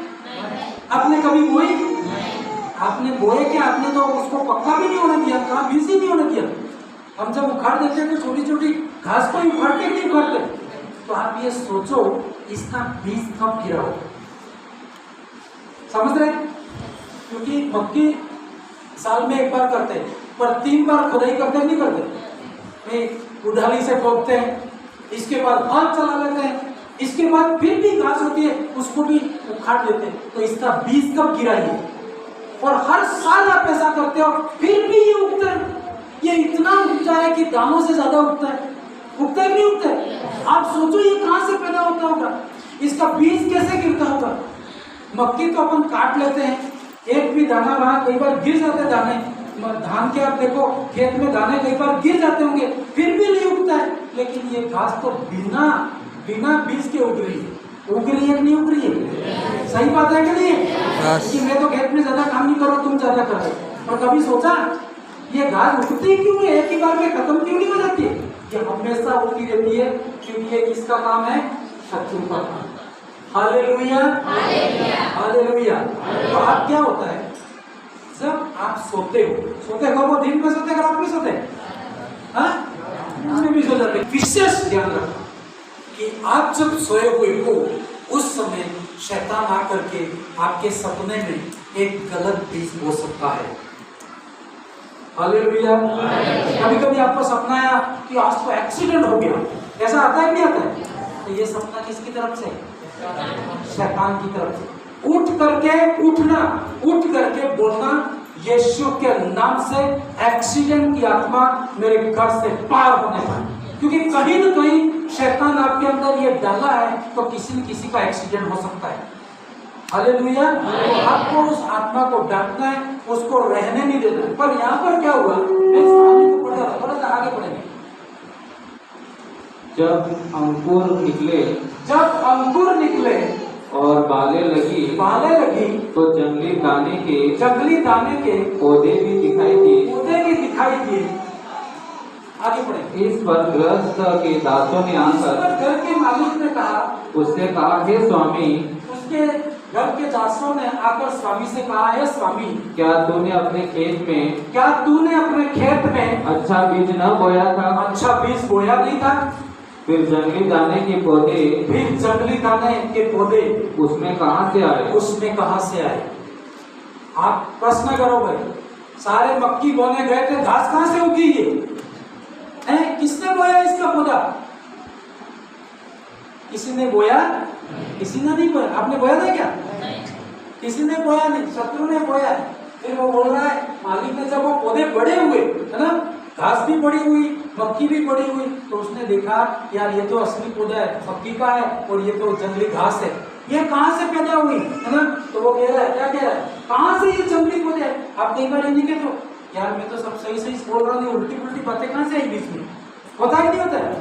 आपने कभी बोई? आपने बोए क्या? आपने तो उसको पक्का भी नहीं होने दिया, कहाँ बीज ही नहीं होने दिया। हम जब उखाड़ देते हैं तो छोटी छोटी घास को उखाड़ते नहीं उखाड़ते। तो आप ये सोचो इसका बीज कब गिरा हो। समझ रहे? क्योंकि मक्की साल में एक बार करते हैं, पर 3 बार खुदाई करते नहीं करते? उड़ाली से ठोकते हैं, इसके बाद हाथ चला लेते हैं, इसके बाद फिर भी घास होती है उसको भी उखाड़ लेते हैं। तो इसका बीज कब गिरा ये? और हर साल आप ऐसा करते हो, फिर भी ये उगता है। ये इतना उगता है कि दानों से ज्यादा उगता है। उगता है नहीं उगता है? आप सोचो ये कहां से पैदा होता होगा, इसका बीज कैसे गिरता होगा? मक्की तो अपन काट लेते हैं, एक भी दाना वहां कई बार गिर जाते हैं दाने। धान के आप देखो खेत में दाने कई बार गिर जाते होंगे, फिर भी नहीं उगता है। लेकिन ये घास तो बिना बीज के उग रही है। उग रही है कि नहीं उग रही है? सही बात है कि नहीं? कि मैं तो खेत में ज्यादा काम नहीं कर रहा, तुम ज्यादा कर रहे हो। और कभी सोचा ये घास उगती क्यों है, एक ही बार में खत्म क्यों नहीं हो जाती है? ये हमेशा उगती रहती है क्योंकि ये किसका काम है? शत्रु का काम। Hallelujah, hallelujah. तो आप क्या होता है जब आप सोते हो वो दिन में सोते रात में सोते हाँ भी सो जाते। विशेष ध्यान रखना कि आप जब सोए हुए हो उस समय शैतान आकर के आपके सपने में एक गलत बीज बो सकता है। हालेलुया। कभी कभी आपको सपना आया कि आज तो एक्सीडेंट हो गया, ऐसा आता है नहीं आता है? तो ये सपना किसकी तरफ से? शैतान की तरफ से। उठ करके बोलना यीशु के नाम से एक्सीडेंट की आत्मा मेरे घर से पार होने पाए, क्योंकि कहीं न कहीं शैतान आपके अंदर ये डाला है तो किसी न किसी का एक्सीडेंट हो सकता है। हालेलुया। तो आपको उस आत्मा को डांटना है, उसको रहने नहीं देना है। पर यहाँ पर क्या हुआ, मैं इस कहानी को पढ़ रहा था, थोड़ा सा आगे पढ़ेंगे। जब अंकुर निकले और बालें लगी तो जंगली दाने के पौधे भी दिखाई दिए। आगे पढ़ेंगे। इस पर गृहस्थ के दासों ने आकर घर के मालिक ने कहा, उससे कहा, हे स्वामी, उसके घर के दासों ने आकर स्वामी से कहा, हे स्वामी, क्या तूने अपने खेत में अच्छा बीज न बोया था? अच्छा बीज बोया नहीं था? फिर जंगली दाने के पौधे उसमें कहाँ से आए? आप प्रश्न करो भाई, सारे मक्की बोने गए थे, घास कहाँ से उगी ये? किसने बोया इसका पौधा? किसी ने बोया? किसी ने नहीं बोया। आपने बोया था क्या? किसी ने बोया नहीं, शत्रु ने बोया। फिर वो बोल रहा है मालिक ने, जब वो पौधे बड़े हुए है ना, घास भी बड़ी हुई, मक्की भी बड़ी हुई, तो उसने देखा यार ये तो असली पौधा है, मक्की का है, और ये तो जंगली घास है, ये कहाँ से पैदा हुई है ना? तो वो कह रहा है, क्या कह रहा है, कहाँ से ये जंगली पौधे है? आप कई बार नहीं कहते हो यार मैं तो सब सही बोल रहा हूँ, उल्टी पुल्टी बातें कहाँ से आई बीच में? होता ही नहीं होता है?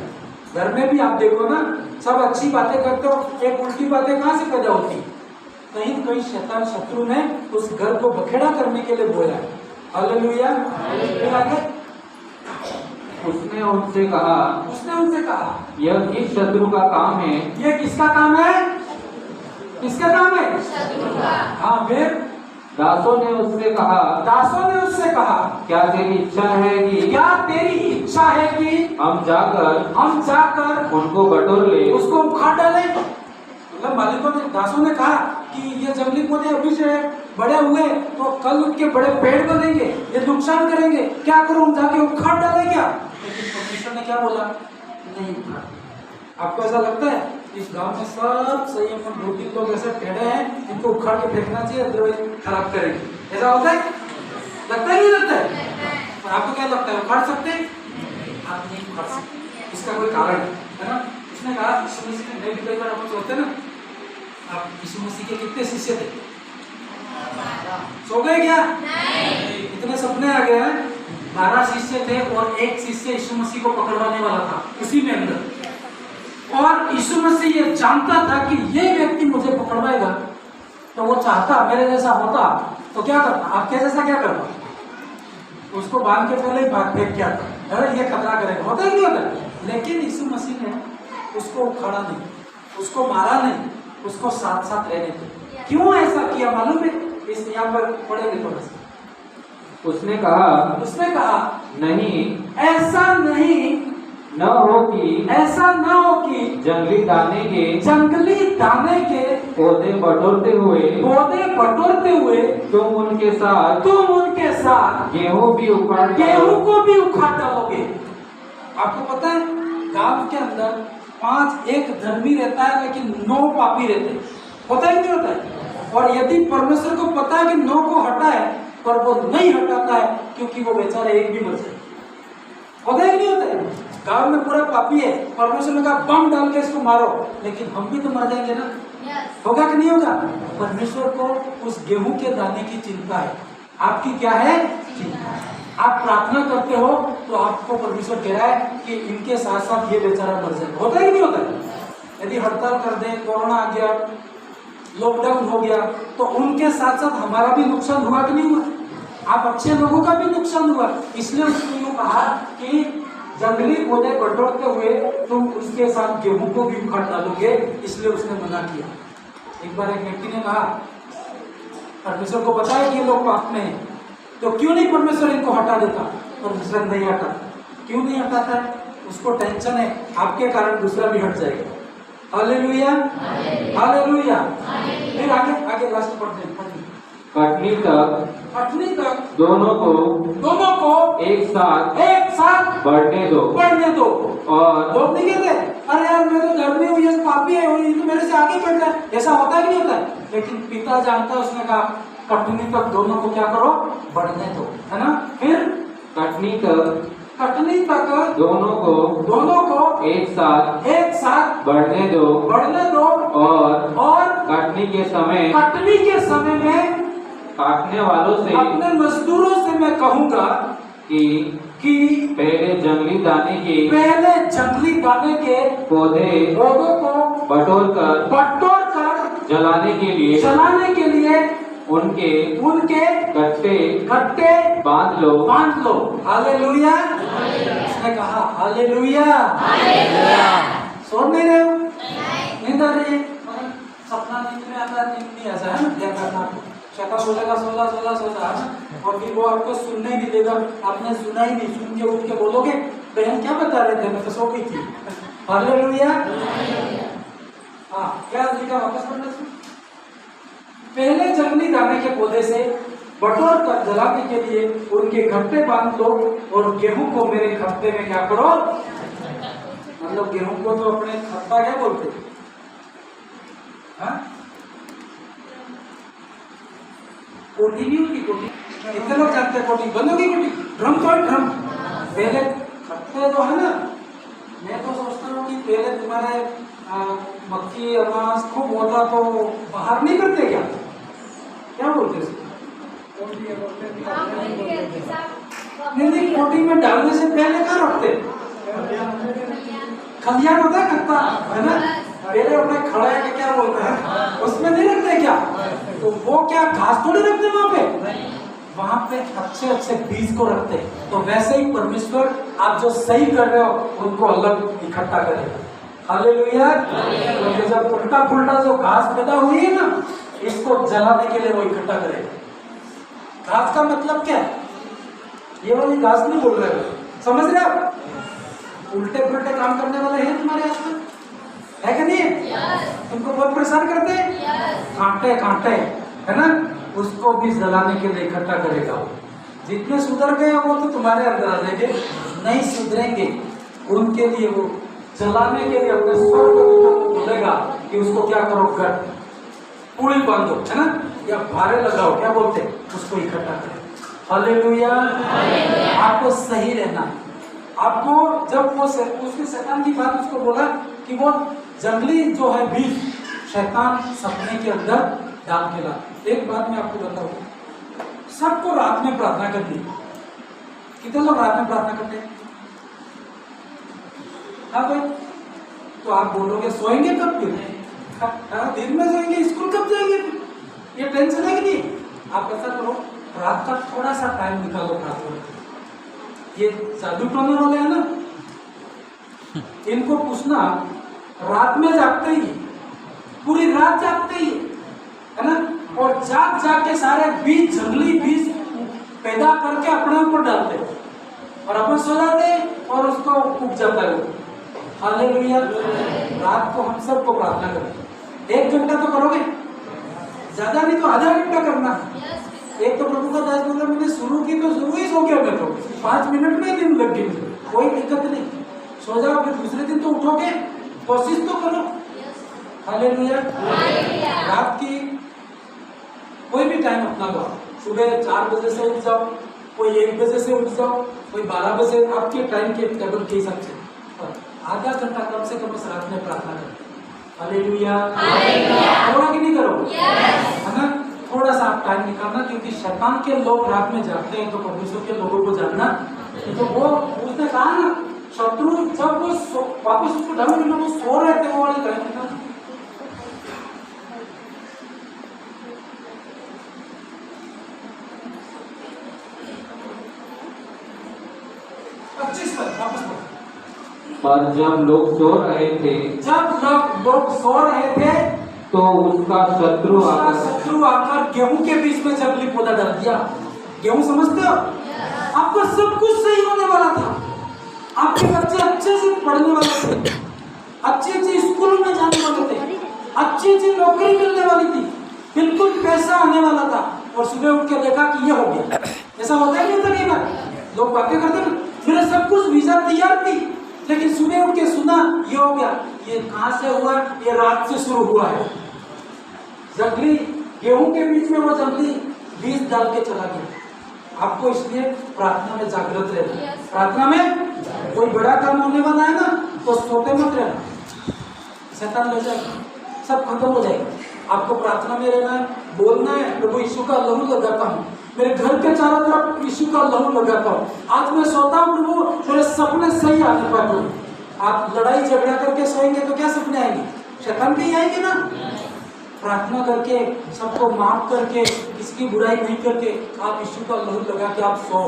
घर में भी आप देखो ना, सब अच्छी बातें करते हो, एक उल्टी बातें कहाँ से पैदा होती? कहीं न कहीं शैतान शत्रु ने उस घर को बखेड़ा करने के लिए बोला। हालेलुया। उसने उनसे कहा, यह इस शत्रु का काम है। ये किसका काम है? किसका काम है? शत्रु का। हाँ, फिर दासों ने उससे कहा, क्या तेरी इच्छा है कि हम जाकर उनको बटोर ले, उसको उखाड़ डाले? मतलब मालिकों ने, दासों ने कहा कि ये जंगली पौधे अभी से बड़े हुए तो कल उनके बड़े पेड़ बनेंगे, ये नुकसान करेंगे, क्या करो हम जाके उखाड़ डाले क्या? लेकिन परमेश्वर ने क्या बोला? नहीं उखाड़। आपको ऐसा लगता है इस गांव में सब सही है, 2-3 लोग ऐसे टेढ़े हैं, इनको उखाड़ के फेंकना चाहिए, अदरवाइज खराब करेंगे? ऐसा होता है? लगता है नहीं लगता है? और आपको क्या लगता है, उखाड़ सकते हैं? आप नहीं उखाड़ सकते, इसका कोई कारण है ना? उसने कहा, यीशु मसीह ने, कई बार हम सोचते हैं ना, आप यीशु मसीह के कितने शिष्य थे? सो गए क्या? नहीं। इतने सपने आ गए हैं। 12 शिष्य थे और एक शिष्य यीशु मसीह को पकड़वाने वाला था उसी में अंदर, और यीशु मसीह ये जानता था कि ये व्यक्ति मुझे पकड़वाएगा, तो वो चाहता मेरे जैसा होता तो क्या करता? आपके जैसा क्या करता? उसको बांध के पहले ही भाग फेंक किया था, अरे ये खतरा करेगा। होता ही नहीं होता? लेकिन यीशु मसीह ने उसको उखाड़ा नहीं, उसको मारा नहीं, उसको साथ साथ रहने दिया। क्यों ऐसा किया मालूम है? इस यहाँ पर पढ़ेंगे थोड़ा सा। उसने कहा, नहीं, ऐसा न हो कि जंगली दाने के पौधे बटोरते हुए तुम उनके साथ गेहूं को भी उखाड़ डालोगे। आपको पता है गांव के अंदर 5 एक धर्मी रहता है लेकिन 9 पापी रहते हैं। होता ही नहीं होता है? और यदि परमेश्वर को पता है कि 9 को हटा है, पर वो नहीं हटाता है क्योंकि वो बेचारा एक भी बचे। होता ही नहीं होता है? गांव में पूरा पापी है, परमेश्वर ने कहा बम डाल के इसको मारो, लेकिन हम भी तो मर जाएंगे ना। होगा कि नहीं होगा? परमेश्वर को उस गेहूं के दाने की चिंता है। आपकी क्या है? चिंता। आप प्रार्थना करते हो तो आपको परमेश्वर कह रहा है कि इनके साथ साथ ये बेचारा मर जाएगा। होता ही नहीं होता है? यदि हड़ताल कर दे, कोरोना आ गया, लॉकडाउन हो गया, तो उनके साथ साथ हमारा भी नुकसान हुआ कि नहीं हुआ? आप अच्छे लोगों का भी नुकसान हुआ। इसलिए उसने यूँ कहा कि जंगली पौधे बटोरते हुए तुम उसके साथ गेहूं को भी उखाड़ डालोगे, इसलिए उसने मना किया। एक बार एक व्यक्ति ने कहा, परमेश्वर को बताया कि ये लोग पाप में हैं, तो क्यों नहीं परमेश्वर इनको हटा देता? परमेश्वर नहीं हटा। क्यों नहीं हटाता है? उसको टेंशन है आपके कारण दूसरा भी हट जाएगा। Hallelujah, hallelujah. फिर आगे आगे लास्ट पढ़ते हैं। कटनी तक दोनों को एक साथ बढ़ने दो। और लोग नहीं कहते अरे यार मैं तो धर्मी हूँ, ये पापी है, ये तो मेरे से आगे बढ़ रहा है। ऐसा होता है कि नहीं होता है? लेकिन पिता जानता है, उसने कहा कटनी तक दोनों को क्या करो? बढ़ने दो, है ना? फिर कटनी तक दोनों को एक साथ बढ़ने दो। और कटनी के समय में काटने वालों से अपने मजदूरों से मैं कहूँगा कि पहले जंगली दाने के पौधों को बटोर कर जलाने के लिए उनके कट्टे बांध लो। हालेलुया। उसने कहा हालेलुया। सुन नहीं रहे हो? नींद आ रही है? सपना नींद में आता है, नींद नहीं ऐसा है ना? क्या करना आपको? शैतान बोलेगा सोला है ना, और फिर वो आपको सुनने ही नहीं देगा। आपने सुना ही नहीं, सुन के उठ के बोलोगे बहन क्या बता रहे थे, मैं तो सो गई थी। हालेलुया। हाँ, क्या लिखा वापस पढ़ना? पहले जंगली दाने के पौधे से बटोर कर जलाने के लिए उनके खट्टे बांध लो, और गेहूं को मेरे खट्टे में क्या करो? मतलब गेहूं को तो अपने खट्टा क्या बोलते? कोटी नहीं होती, कोटी इतने लोग जानते हैं। कोटी बंद होगी, कोटी ड्रम तो है, ड्रम। पहले खट्टे तो है ना, मैं तो सोचता हूँ कि पहले तुम्हारे मक्की अनाज खूब होता तो बाहर नहीं करते क्या बोलते हैं? नहीं, कोटी में डालने से पहले क्या रखते? खलियान होता है खट्टा, है ना? पहले अपने खड़ा के क्या बोलते हैं, उसमें नहीं रखते क्या? तो वो क्या घास थोड़ी रखते वहां पे अच्छे बीज को रखते। तो वैसे ही परमेश्वर आप जो सही कर रहे हो उनको अलग इकट्ठा करेगा। हालेलुया। तो जब उल्टा पुल्टा जो घास पैदा हुई है ना, इसको जलाने के लिए वो इकट्ठा करेगा। घास का मतलब क्या है? ये वाली घास नहीं बोल रहे हो, समझ रहे हो? उल्टे पुल्टे काम करने वाले हैं तुम्हारे आसपास, है कि नहीं? तुमको बहुत परेशान करते हैं, कांटे है ना, उसको भी जलाने के लिए इकट्ठा करेगा। जितने सुधर गए वो तो तुम्हारे अंदर आ जाएंगे, नहीं सुधरेंगे उनके लिए वो जलाने के लिए अपने स्वर को बोलेगा कि उसको क्या करो, कर पूरी बांधो, है ना, या भारे लगाओ, क्या बोलते हैं, उसको इकट्ठा करें। हालेलुया। आपको सही रहना है। आपको जब वो उसके शैतान की बात उसको बोला कि वो जंगली जो है बीज शैतान सपने के अंदर डाल के ला। एक बात मैं आपको बताऊं, सबको रात में प्रार्थना करनी है। कितने लोग रात में प्रार्थना करते हैं? हाँ भाई, तो आप बोलोगे सोएंगे कब? फिर दिन में सोएंगे, स्कूल कब जाएंगे? फिर ये टेंशन है कि नहीं? आप ऐसा करो, रात का थोड़ा सा टाइम निकालो प्रार्थना। ये जादू टोने वाले हैं ना, इनको पूछना, रात में जागते ही, पूरी रात जागते ही, है ना, और जाग के सारे बीज, जंगली बीज पैदा करके अपने ऊपर डालते हैं और अपन सो जाते हैं और उसको उग जाता है। हालेलुया। रात को हम सबको प्रार्थना करें। 1 घंटा तो करोगे, ज्यादा नहीं तो आधा घंटा करना। एक तो प्रभु का दास बोला, मैंने शुरू की तो शुरू ही सो गया, मैं तो 5 मिनट में दिन लग गई, कोई दिक्कत नहीं, सो जाओ, फिर दूसरे दिन तो उठोगे, कोशिश तो करो। हालेलुया। रात की कोई भी टाइम अपना लो, सुबह 4 बजे से उठ जाओ, कोई 1 बजे से उठ जाओ, कोई 12 बजे, आपके टाइम के टेबल के हिसाब से आधा घंटा कम से कम रात में प्रार्थना करो। हालेलुया। करोगे कि नहीं करोगे? है ना, थोड़ा सा आप टाइम निकालना, क्योंकि शैतान के लोग रात में जागते हैं, तो परमेश्वर के लोगों को जानना। तो वो उसने कहा ना, शत्रु जब वो वापस उसको ढंग में वो सो रहे थे वो वाली कहानी था। और जब लोग सो रहे थे, लोग सो रहे थे तो उसका शत्रु आकर गेहूं के बीच में जंगली पौधा डाल दिया। गेहूं समझते हो? आपका सब कुछ सही होने वाला था, आपके बच्चे अच्छे से पढ़ने वाले थे, अच्छे स्कूल में जाने वाले थे, अच्छी नौकरी मिलने वाली थी, बिल्कुल पैसा आने वाला था, और सुबह उठ के देखा कि ये हो गया। ऐसा होता ही नहीं था कई बार, लोग बातें करते ना, मेरा सब कुछ वीजा तैयार थी, लेकिन सुबह उठ के सुना ये हो गया। ये कहां से हुआ? ये रात से शुरू हुआ है। जंगली गेहूं के बीच में वो जंगली बीज डाल के चला गया। आपको इसलिए प्रार्थना में जागृत रहना। प्रार्थना में कोई बड़ा काम होने वाला है ना, तो सोते मत रहना, शैतान ले जाएगा, सब खत्म हो जाएगा। आपको प्रार्थना में रहना है, बोलना है, प्रभु यीशु का लहू लगाता हूँ, मेरे घर के चारों तरफ यीशु का लहू लगाता हूँ। आज मैं सोता हूँ प्रभु, मेरे सपने सही आने पाए प्रभु। आप लड़ाई झगड़ा करके सोएंगे तो क्या सपने आएंगे? शैतान के ही आएंगे ना। प्रार्थना करके, सबको माफ करके, किसकी बुराई नहीं करके, आप यीशु का लहू लगा के आप सो।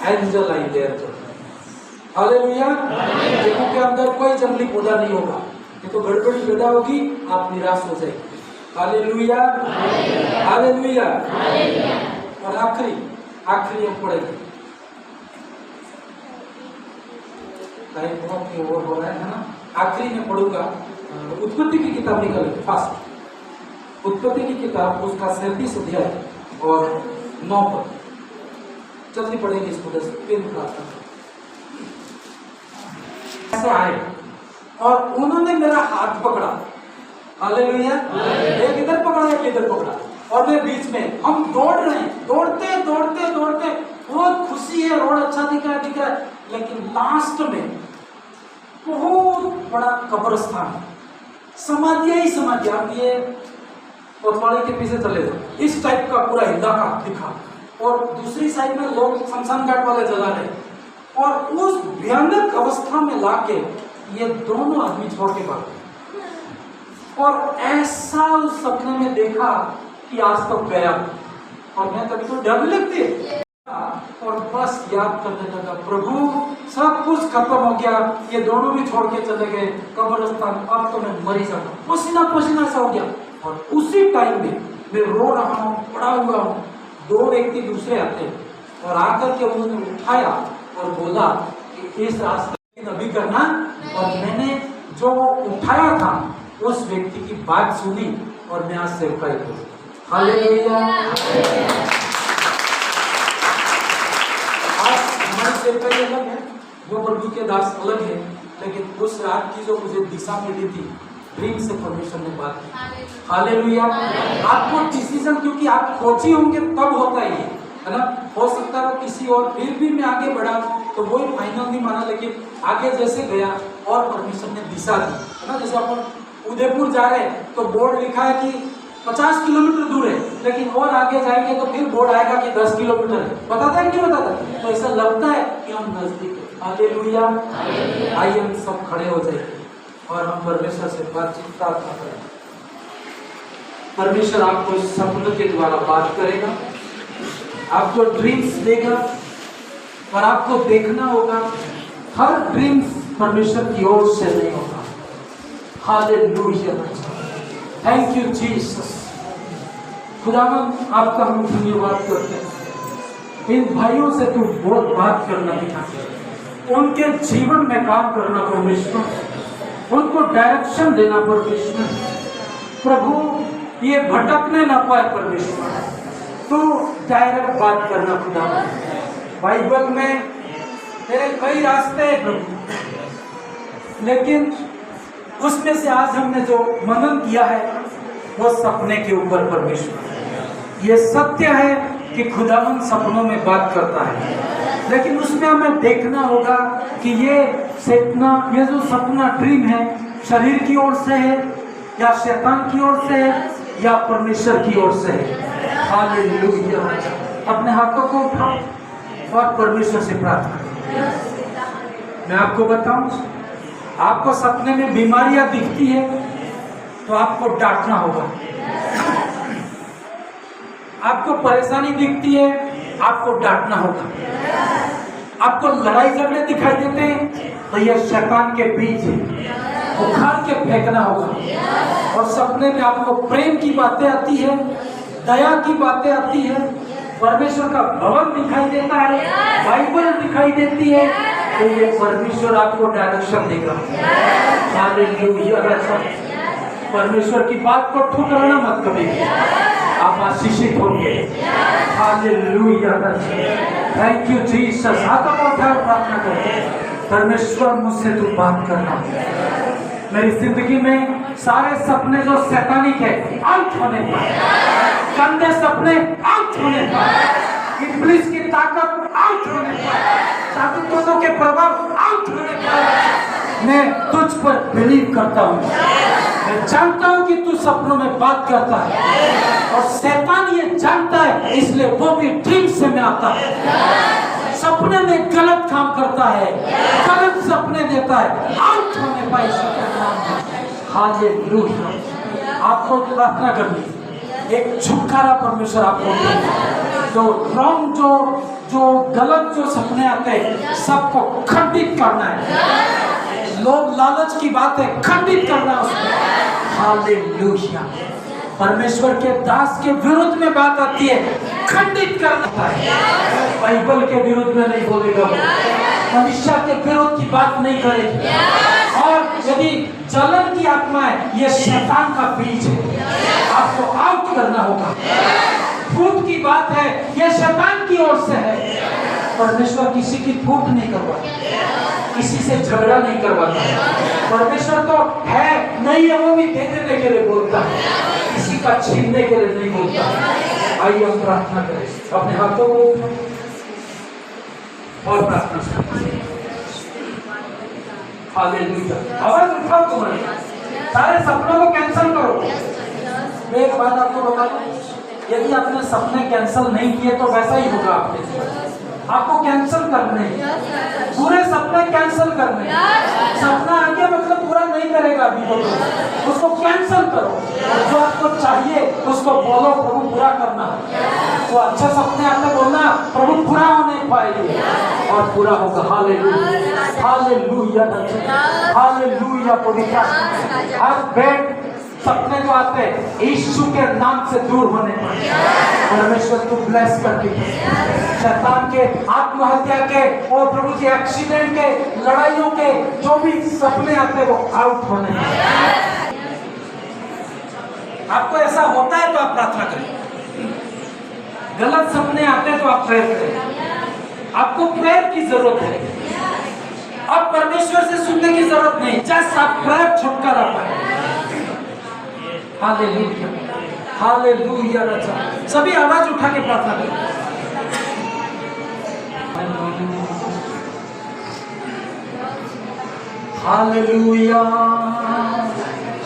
एंजल आएंगे, हालेलुया। गेहूं के अंदर कोई जंगली पौधा नहीं होगा, ये तो गड़बड़ी पैदा होगी, आप निराश हो जाएंगे। Hallelujah, hallelujah. और आखिरी हम पढ़ेंगे, टाइम बहुत ही ओवर हो रहा है ना। आखिरी में पढ़ूंगा, उत्पत्ति की किताब निकालेंगे फास्ट। उत्पत्ति की किताब उसका 37 अध्याय और 9 पद, जल्दी पढ़ेंगे इसको। 10 पेन ऐसे आए और उन्होंने मेरा हाथ पकड़ा। हालेलुया। एक इधर पकड़ा, एक इधर पकड़ा, और मैं बीच में, हम दौड़ रहे हैं, दौड़ते दौड़ते दौड़ते, बहुत खुशी है, रोड अच्छा दिख रहा है, लेकिन लास्ट में बहुत बड़ा कब्रिस्तान, समाधियां ही समाधियां। ये कोतवाली के पीछे चले जाओ, इस टाइप का पूरा इलाका दिखा, और दूसरी साइड में लोग शमशान घाट वाले जला रहे, और उस भयानक अवस्था में लाके ये दोनों आदमी छोड़ के भाग गए। और ऐसा उस सपने में देखा कि आज तक गया, और मैं कभी तो डर लगती है, और बस याद करने लगा, प्रभु सब कुछ खत्म हो गया, ये दोनों भी छोड़ के चले गए कब्रिस्तान, अब तो मैं मर ही जाऊंगा, पसीना पसीना सा हो गया। और उसी टाइम में मैं रो रहा हूँ, पड़ा हुआ हूँ, 2 व्यक्ति दूसरे आते और आकर के उन्होंने उठाया और बोला कि इस रास्ते में अभी करना। और मैंने जो उठाया था उस व्यक्ति की बात सुनी, और मैं आज सेवकाई करूँ। हालेलुया। आज हमारी सेवकाई अलग है, वो प्रभु के दास अलग है, लेकिन उस रात की जो मुझे दिशा मिली थी, ड्रीम से परमेश्वर ने बात की। हालेलुया। आपको डिसीजन, क्योंकि आप खोजी होंगे तब होता है ना। हो सकता है किसी और, फिर भी मैं आगे बढ़ा तो वही फाइनल नहीं माना, लेकिन आगे जैसे गया और परमेश्वर ने दिशा दी, है ना। जैसे अपन उदयपुर जा रहे हैं तो बोर्ड लिखा है कि 50 किलोमीटर दूर है, लेकिन और आगे जाएंगे तो फिर बोर्ड आएगा कि 10 किलोमीटर है। बताता है कि नहीं बताता? तो ऐसा लगता है कि हम नजदीक है। हालेलुया। आइए हम सब खड़े हो जाएंगे और हम परमेश्वर से बातचीत प्रार्थना करें। परमेश्वर आपको सपनों के द्वारा बात करेगा, आपको ड्रीम्स देगा, और आपको देखना होगा हर ड्रीम्स परमेश्वर की ओर से नहीं होगा। हालेलुया। Thank you Jesus. खुदावन आपका हम धन्यवाद करते हैं। इन भाइयों से तू बहुत बात करना दिखाते, उनके जीवन में काम करना परमेश्वर, उनको डायरेक्शन देना परमेश्वर। प्रभु ये भटकने ना पाए परमेश्वर, तो डायरेक्ट बात करना खुदा। बाइबल में तेरे कई रास्ते हैं प्रभु, लेकिन उसमें से आज हमने जो मनन किया है वो सपने के ऊपर परमेश्वर। ये सत्य है कि खुदावन सपनों में बात करता है, लेकिन उसमें हमें देखना होगा कि ये सपना, ये जो सपना ड्रीम है, शरीर की ओर से है या शैतान की ओर से है या परमेश्वर की ओर से है। हालेलुया। अपने हाथों को उठाओ और परमेश्वर से प्रार्थना करो। मैं आपको बताऊं, आपको सपने में बीमारियां दिखती है तो आपको डांटना होगा। आपको परेशानी दिखती है, आपको डांटना होगा। आपको लड़ाई झगड़े दिखाई देते हैं तो यह शैतान के बीज है, उखाड़ के फेंकना होगा। और सपने में आपको प्रेम की बातें आती है, दया की बातें आती है, परमेश्वर का भवन दिखाई देता है, बाइबल दिखाई देती है, तो ये परमेश्वर आपको डायरेक्शन देगा। हालेलुया। परमेश्वर की बात को ठुकराना मत कभी, आप आशीषित होंगे। हालेलुया। Thank you Jesus. हाथों को उठाकर प्रार्थना करें, परमेश्वर मुझसे तू बात करना। मेरी जिंदगी में सारे सपने जो शैतानिक है आउट होने पाए, गंदे सपने आउट होने पाए, इब्लिस की ताकत आउट होने पाए, जादूटोनों के प्रभाव आउट होने पाए। मैं तुझ पर बिलीव करता हूँ। मैं जानता हूँ कि तू सपनों में बात करता है और शैतान ये जानता है, इसलिए वो भी ड्रीम से में आता है, सपने में गलत काम करता है, गलत सपने देता है, आउट होने पाए। हालेलुया। आपको प्रार्थना करनी, एक छुटकारा परमेश्वर आपको दे। जो रॉन्ग, जो गलत जो सपने आते हैं सबको खंडित करना है। लोग लालच की बातें खंडित करना है उसमें। हालेलुया। परमेश्वर के दास के विरुद्ध में बात आती है, खंडित करना है। बाइबल के विरुद्ध में नहीं बोलेगा, मनुष्य के विरुद्ध की बात नहीं करेगी। और यदि जलन की आत्मा है, यह शैतान का बीज है, आपको आउट करना होगा। फूट की बात है, यह शैतान की ओर से है। परमेश्वर किसी की फूट नहीं करवाता, किसी से झगड़ा नहीं करवाता। परमेश्वर तो है नहीं है, वो भी दे देने के लिए बोलता है, किसी का छीनने के लिए नहीं बोलता। आइए हम प्रार्थना करें, अपने हाथों को और प्रार्थना करें। हालेलुया। आवाज उठाओ तुम्हारे, सारे सपनों को कैंसिल करो। मैं एक बात आपको बता दूं, यदि आपने सपने कैंसिल नहीं किए तो वैसा ही होगा आपको कैंसिल करने, पूरे सपने कैंसिल करने। सपना आ गया मतलब पूरा नहीं करेगा अभी तो, उसको कैंसिल करो। जो आपको चाहिए उसको बोलो, प्रभु पूरा करना। तो अच्छा सपने आते बोलना, प्रभु पूरा होने पाएंगे और पूरा होगा। Hallelujah, hallelujah, hallelujah. पवित्र हर बेड सपने जो आते हैं यीशु के नाम से दूर होने पाए। परमेश्वर को ब्लेस करके शैतान के, आत्महत्या के और प्रभु के एक्सीडेंट के, लड़ाइयों के जो भी सपने आते हैं वो आउट होने पाए। आपको ऐसा होता है तो आप प्रार्थना करें। गलत सपने आते हैं तो आप प्रेयर करें। आपको प्रेयर की जरूरत है, अब परमेश्वर से सुनने की जरूरत नहीं, जस्ट आप प्रेयर छुटकारा पाए। Hallelujah, hallelujah. रचा सभी आवाज उठा के प्रार्थना करें। Hallelujah,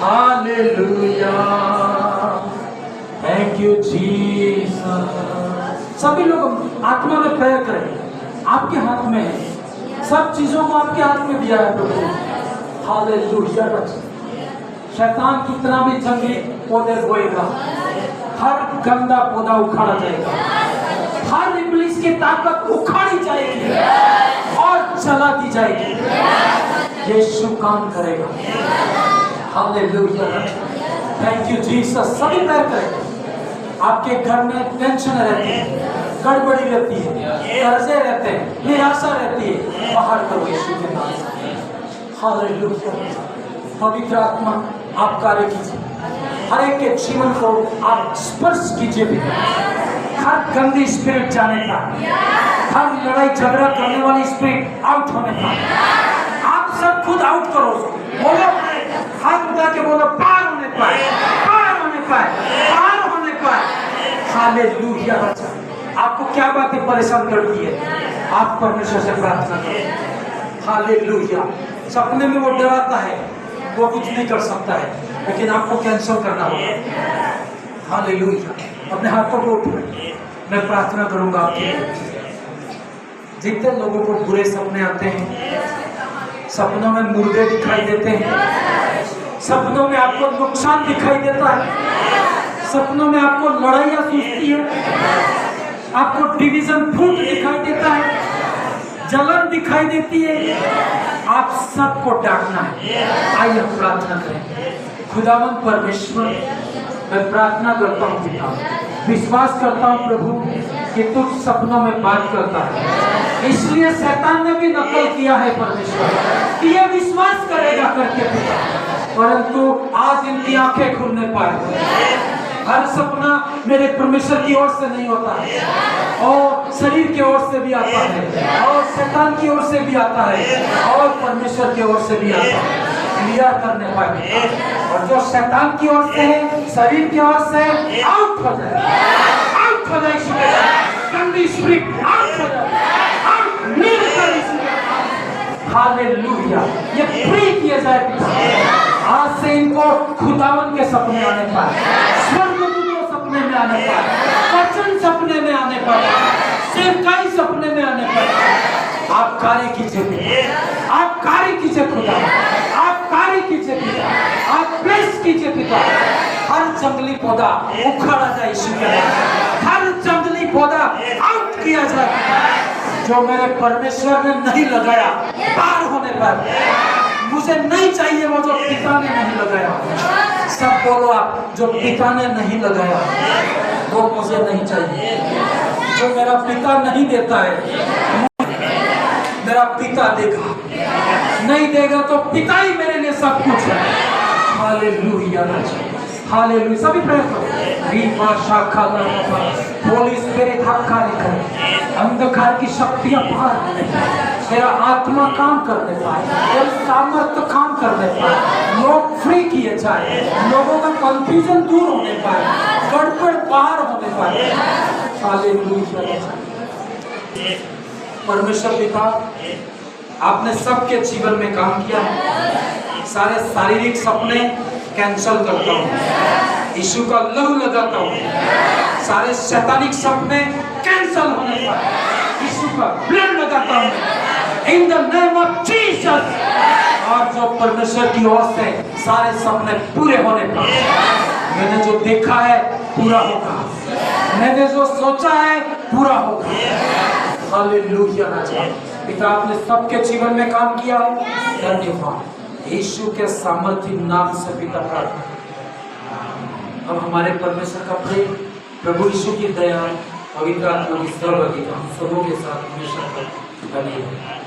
hallelujah. Thank you Jesus. सभी लोग आत्मा में प्रेयर करें। आपके हाथ में है, सब चीजों को आपके हाथ में दिया है प्रभु। हालेलुया। रचा शैतान कितना भी जंगली पौधे बोएगा, हर गंदा पौधा उखाड़ा जाएगा, हर इब्लिस की ताकत उखाड़ी जाएगी और जला दी जाएगी। यीशु काम करेगा। हालेलुया। Thank you Jesus. सभी प्रेयर करें। आपके घर में टेंशन रहती है, गड़बड़ी रहती है, कर्जे रहते हैं, निराशा रहती है, बाहर करो यीशु के नाम से। हालेलुया। पवित्र आत्मा आप कार्य कीजिए, हर एक के जीवन को आप स्पर्श कीजिए। हर गंदी स्पिरिट जाने का, हर लड़ाई झगड़ा करने वाली स्पिरिट आउट होने का, आप सब खुद आउट करो। बोलो, हाथ उठा के बोलो, पार होने पाए, पार होने पाए, पार होने पाए। हालेलुया। आपको क्या बातें परेशान करती है, आप परमेश्वर से प्रार्थना करो। हालेलुया। सपने में वो डराता है, वो कुछ नहीं कर सकता है, लेकिन आपको कैंसिल करना होगा। हालेलुया। अपने हाथों को उठाएं, मैं प्रार्थना करूंगा आपके लिए। जितने लोगों को बुरे सपने आते हैं सपनों में मुर्दे दिखाई देते हैं, सपनों में आपको नुकसान दिखाई देता है, सपनों में आपको लड़ाइयाँ सूझती है, आपको डिवीजन फूट दिखाई देता है, जलन दिखाई देती है। आप सबको डांटना है। आइए प्रार्थना करें। खुदावन परमेश्वर, मैं प्रार्थना करता हूँ पिता, विश्वास करता हूँ प्रभु कि तू सपनों में बात करता है, इसलिए शैतान ने भी नकल किया है परमेश्वर कि ये विश्वास करेगा करके पिता, परंतु आज इनकी आंखें खुलने पाए। हर सपना मेरे परमेश्वर की ओर से नहीं होता है, और शरीर की ओर से भी आता है, और शैतान की ओर से भी आता है, और परमेश्वर की ओर से भी आता है। क्लियर करने पाए, और जो शैतान की ओर से है, शरीर की ओर से, आउट हो जाए, आउट हो जाए, गंदी स्पिरिट आउट हो जाए, आउट नील कर इसे। हालेलुया, ये फ्री किए जाए पिता। आज से इनको खुदावन के सपने आने पाए, स्वर्गदूतों सपने में आने पाए, वचन सपने में आने पाए, सेवकाई सपने में आने पाए। आप कार्य कीजिए, आप कार्य कीजिए खुदा, आप कार्य कीजिए पिता, आप ब्लेस कीजिए पिता। हर जंगली पौधा उखाड़ा जाए यीशु के नाम, हर जंगली पौधा आउट किया जाए। जो मेरे परमेश्वर ने नहीं लगाया, पार होने पर मुझे नहीं चाहिए वो जो पिता ने नहीं लगाया। सब बोलो आप, जो पिता ने नहीं लगाया वो मुझे नहीं चाहिए। जो मेरा पिता नहीं देता है, मेरा पिता देगा, नहीं देगा तो पिता ही मेरे लिए सब कुछ है। Hallelujah, hallelujah. सभी प्रेयर करो। रीमा शाखा लगा, होली स्पिरिट हक कार्य करे, अंधकार की शक्तियां बाहर होने पाए, मेरा आत्मा काम करने पाए, मेरा सामर्थ्य काम करने पाए, लोग फ्री किए जाए, लोगों का कंफ्यूजन दूर होने पाए, गड़बड़ बाहर होने पाए। हालेलुया। परमेश्वर पिता, आपने सबके जीवन में काम किया है। सारे शारीरिक सपने कैंसल करता हूँ, यीशु का लहू लगाता हूँ। सारे शैतानिक सपने कैंसल होने पाए, यीशु का ब्लड लगाता हूँ in the name of Jesus. और जो परमेश्वर की ओर से सारे सपने पूरे होने पाए, मैंने जो देखा है पूरा होगा, मैंने जो सोचा है पूरा होगा। हालेलुया। पिता, आपने सबके जीवन में काम किया है, धन्यवाद। यीशु के सामर्थ्य नाम से पिता प्रार्थना। अब हमारे परमेश्वर का प्रेम, प्रभु यीशु की दया, पवित्र आत्मा की सर्वअधिकार हम सबों के साथ हमेशा बनी रहे।